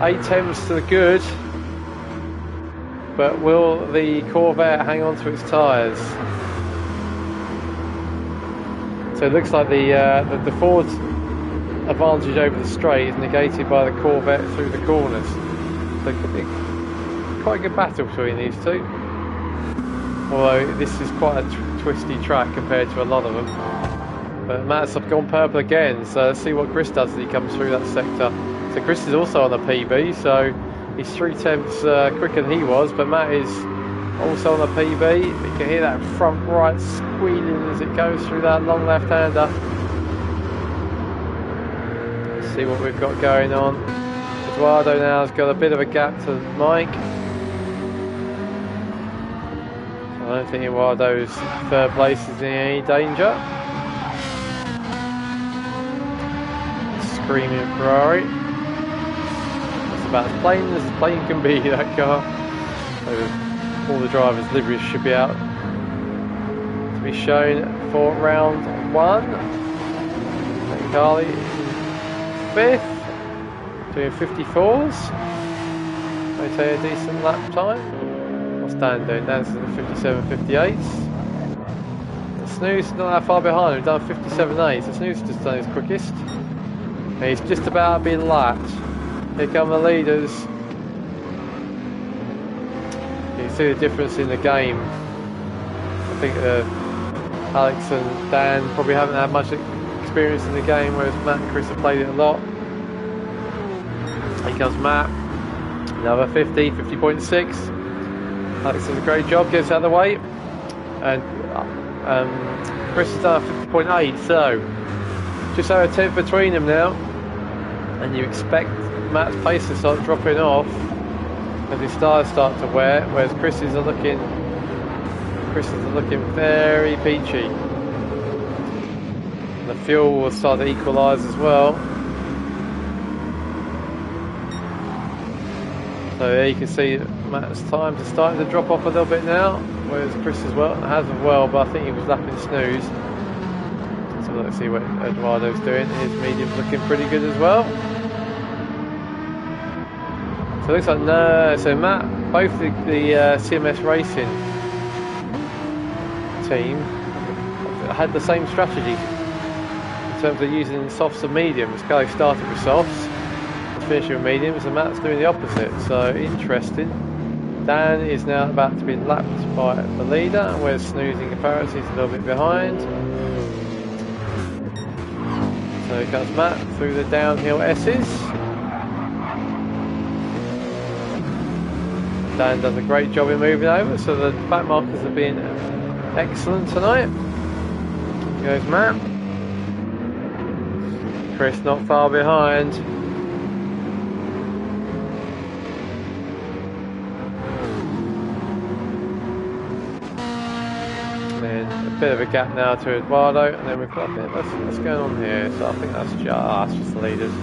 8 tenths to the good. But will the Corvette hang on to its tyres? So it looks like the Ford's advantage over the straight is negated by the Corvette through the corners. So it could be quite a good battle between these two. Although this is quite a twisty track compared to a lot of them. But Matt's gone purple again, so let's see what Chris does as he comes through that sector. So Chris is also on a PB, so he's 3 tenths quicker than he was, but Matt is also on a PB. You can hear that front right squealing as it goes through that long left-hander. Let's see what we've got going on. Eduardo now has got a bit of a gap to Mike. I don't think Eduardo's third place is in any danger. Screaming Ferrari. It's about as plain can be, that car. So all the drivers' liveries should be out to be shown for round 1. And Carly in 5th, doing 54s. They take a decent lap time. What's Dan doing? Dan's at 57.58s. The Snooze is not that far behind. We've done 57.8. The Snooze has just done his quickest. And he's just about been lapped. Here come the leaders. You can see the difference in the game. I think Alex and Dan probably haven't had much experience in the game, whereas Matt and Chris have played it a lot. Here comes Matt. Another 50.6. Alex does a great job, gets out of the way. And Chris has done a 50.8, so just over a tenth between them now. And you expect Matt's pace to start dropping off as his tyres start to wear, whereas Chris's are looking very peachy. And the fuel will start to equalise as well. So there you can see Matt's times are starting to drop off a little bit now, whereas Chris as well has as well, but I think he was lapping Snooze. So let's see what Eduardo's doing. His medium's looking pretty good as well. So it looks like so Matt, both the CMS Racing team had the same strategy in terms of using softs and mediums. Kelly started with softs, finishing with mediums, and Matt's doing the opposite. So interesting. Dan is now about to be lapped by the leader, whereas Snooze in comparison is a little bit behind. So here comes Matt through the downhill S's. Dan does a great job in moving over, so the back markers have been excellent tonight. Here goes Matt. Chris not far behind. Then a bit of a gap now to Eduardo, and then we've got a bit of what's going on here. So I think that's just the leaders.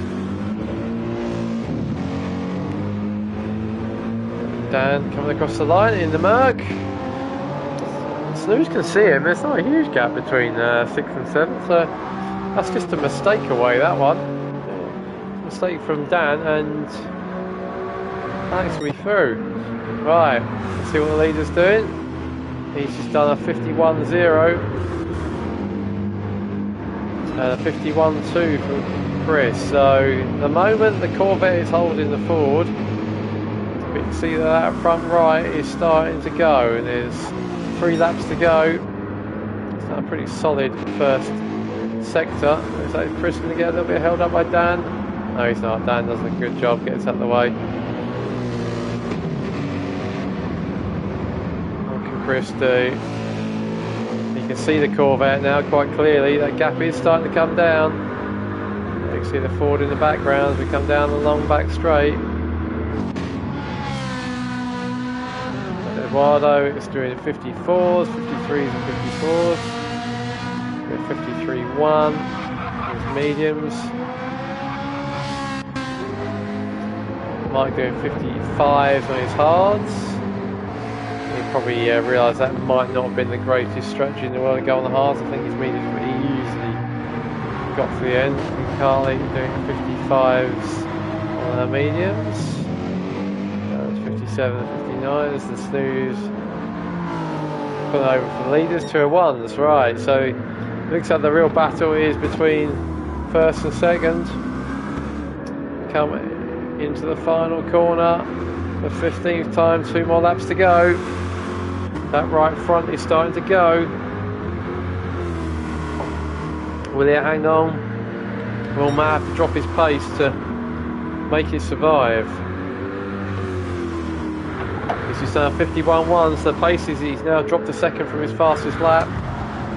Dan coming across the line in the Merc. Snooze can see him. There's not a huge gap between 6th and 7th, so that's just a mistake away, that one. Mistake from Dan, and Alex will be through. Right, let's see what the leader's doing. He's just done a 51.0 and a 51.2 for Chris. So at the moment the Corvette is holding the Ford. But you can see that front right is starting to go, and there's 3 laps to go. It's not a pretty solid first sector. Looks like Chris going to get a little bit held up by Dan. No, he's not. Dan does a good job, gets out of the way. What can Chris do? You can see the Corvette now quite clearly. That gap is starting to come down. You can see the Ford in the background as we come down the long back straight. Eduardo is doing 54s, 53s and 54s. 53.1 his mediums. Mike doing 55s on his hards. He probably realised that might not have been the greatest strategy in the world to go on the hards. I think his mediums pretty easily got to the end. And Carly doing 55s on her mediums. 57 and 59s. The Snooze put over for the leaders, 2 1s. Right, so it looks like the real battle is between 1st and 2nd. Come into the final corner, the 15th time, 2 more laps to go. That right front is starting to go. Will he hang on? Will Matt have to drop his pace to make it survive? He's done a 51.1, so the pace is he's now dropped a second from his fastest lap.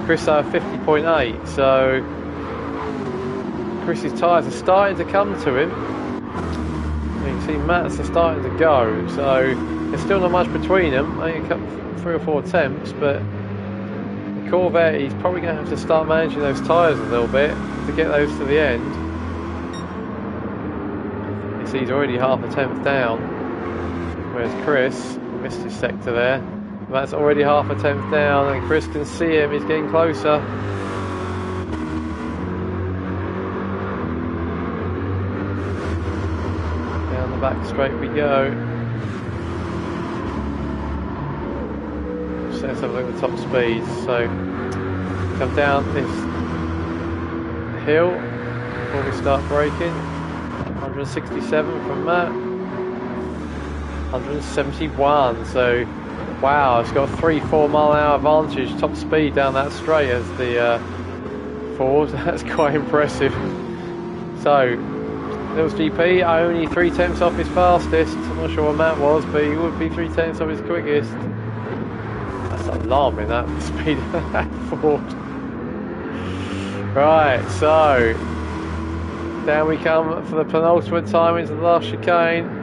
Chris a 50.8, so Chris's tyres are starting to come to him. You can see Matt's are starting to go, so there's still not much between them. I think a couple, 3 or 4 attempts, but the Corvette, he's probably going to have to start managing those tyres a little bit to get those to the end. You see he's already half a tenth down, whereas Chris missed his sector there. That's already half a tenth down, and Chris can see him, he's getting closer. Down the back straight we go. So let's have a look at the top speeds. So come down this hill before we start braking. 167 from Matt. 171, so wow, it's got a 3-4 mile an hour advantage top speed down that straight as the Ford. That's quite impressive. So Lils GP only 3 tenths off his fastest. I'm not sure what Matt was, but he would be 3 tenths off his quickest. That's alarming, that speed of that Ford. Right, so down we come for the penultimate time into the last chicane.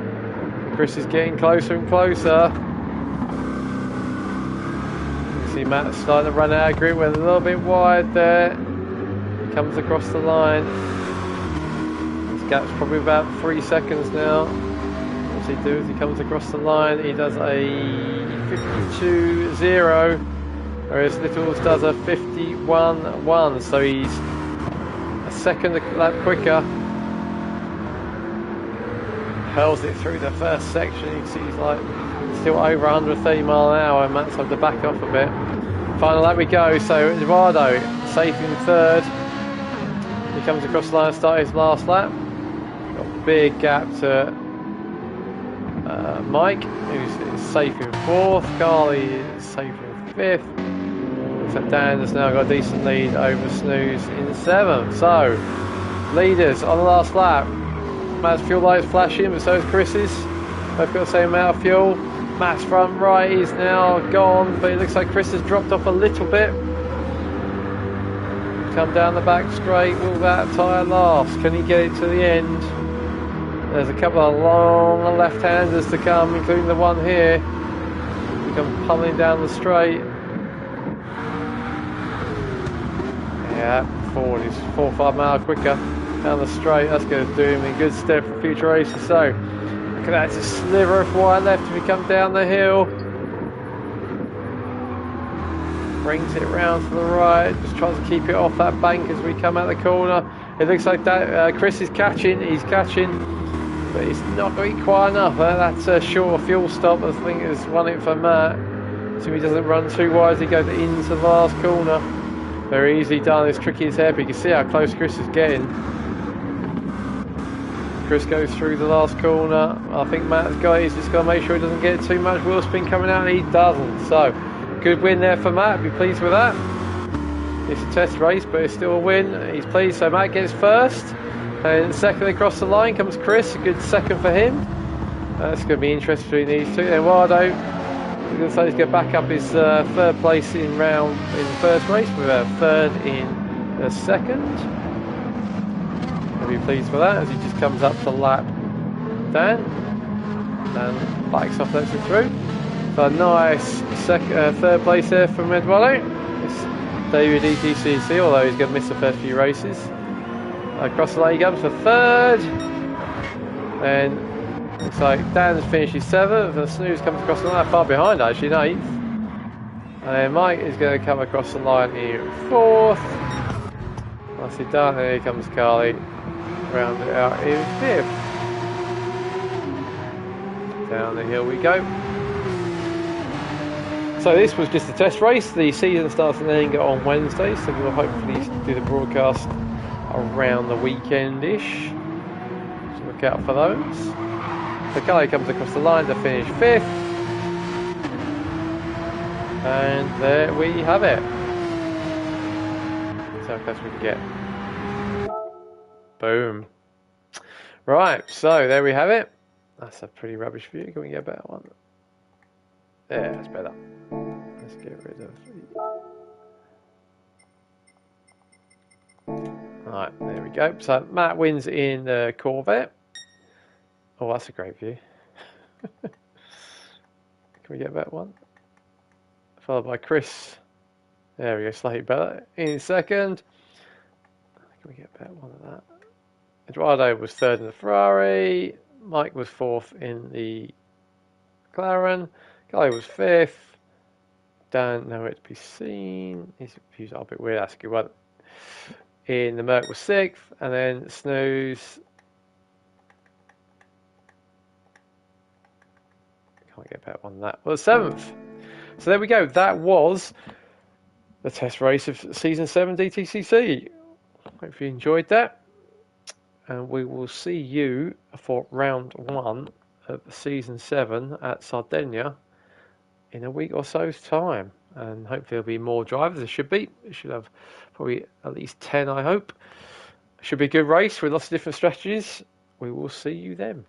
Chris is getting closer and closer. You see Matt starting to run out of grip. We're a little bit wide there. He comes across the line. This gap's probably about 3 seconds now. What's he do as he comes across the line? He does a 52.0, whereas Littles does a 51.1. So he's a second lap quicker. Hurls it through the first section. You can see he's like still over 130 mile an hour, and Matt's had to back off a bit. Final lap we go. So Eduardo safe in 3rd. He comes across the line and starts his last lap. Got a big gap to Mike, who's safe in 4th. Carly is safe in 5th. Looks like Dan has now got a decent lead over Snooze in 7th. So leaders on the last lap. Matt's fuel light is flashing, but so is Chris's. Both got the same amount of fuel. Matt's front right is now gone, but it looks like Chris has dropped off a little bit. Come down the back straight. Will that tyre last? Can he get it to the end? There's a couple of long left-handers to come, including the one here. He comes pummeling down the straight. Yeah, Ford is 4 or 5 miles quicker down the straight. That's going to do him in good stead for future races. So look at that, it's a sliver of white left if we come down the hill. brings it round to the right, just tries to keep it off that bank as we come out the corner. It looks like that Chris is catching, he's catching, but he's not going quite enough. That's a short fuel stop, I think, is running for Matt. So he doesn't run too wide as he goes into the last corner. Very easily done, it's tricky as hell, but you can see how close Chris is getting. Chris goes through the last corner. I think Matt's got it, he's just got to make sure he doesn't get too much wheel spin coming out, and he doesn't. So, good win there for Matt, be pleased with that. It's a test race, but it's still a win. He's pleased, so Matt gets first. And second across the line comes Chris, a good second for him. That's going to be interesting between these two. Then Eduardo, looks like he's going to back up his third place in the first race with a third in the second. I'll be pleased with that as he just comes up to lap Dan. Dan backs off, lets it through. So a nice third place there from Eduardo. It's David DTCC, although he's going to miss the first few races. Across the line he comes for third. Then looks like Dan's finished his seventh, and Snooze comes across the line far behind, actually, in eighth. And then Mike is going to come across the line in fourth. Nicely done, and here comes Carly, round it out in fifth. Down the hill we go. So this was just a test race. The season starts and then go on Wednesday, so we'll hopefully do the broadcast around the weekend-ish. So look out for those. So Carly comes across the line to finish fifth. And there we have it. So how close we can get. Boom. Right, so there we have it. That's a pretty rubbish view. Can we get a better one? There, that's better. Let's get rid of... Right, there we go. So Matt wins in the Corvette. Oh, that's a great view. Can we get a better one? Followed by Chris. There we go, slightly better. In second. Can we get a better one of that? Eduardo was third in the Ferrari. Mike was fourth in the McLaren. Guy was fifth. Dan, nowhere to be seen. His views are a bit weird. That's a good one. In the Merc was sixth, and then Snooze. Can't get a better one than that. Well, seventh. So there we go. That was the test race of season 7 DTCC. Hope you enjoyed that, and we will see you for round 1 of season 7 at Sardinia in a week or so's time, and hopefully there'll be more drivers. There should be. It should have probably at least 10, I hope. Should be a good race with lots of different strategies. We will see you then.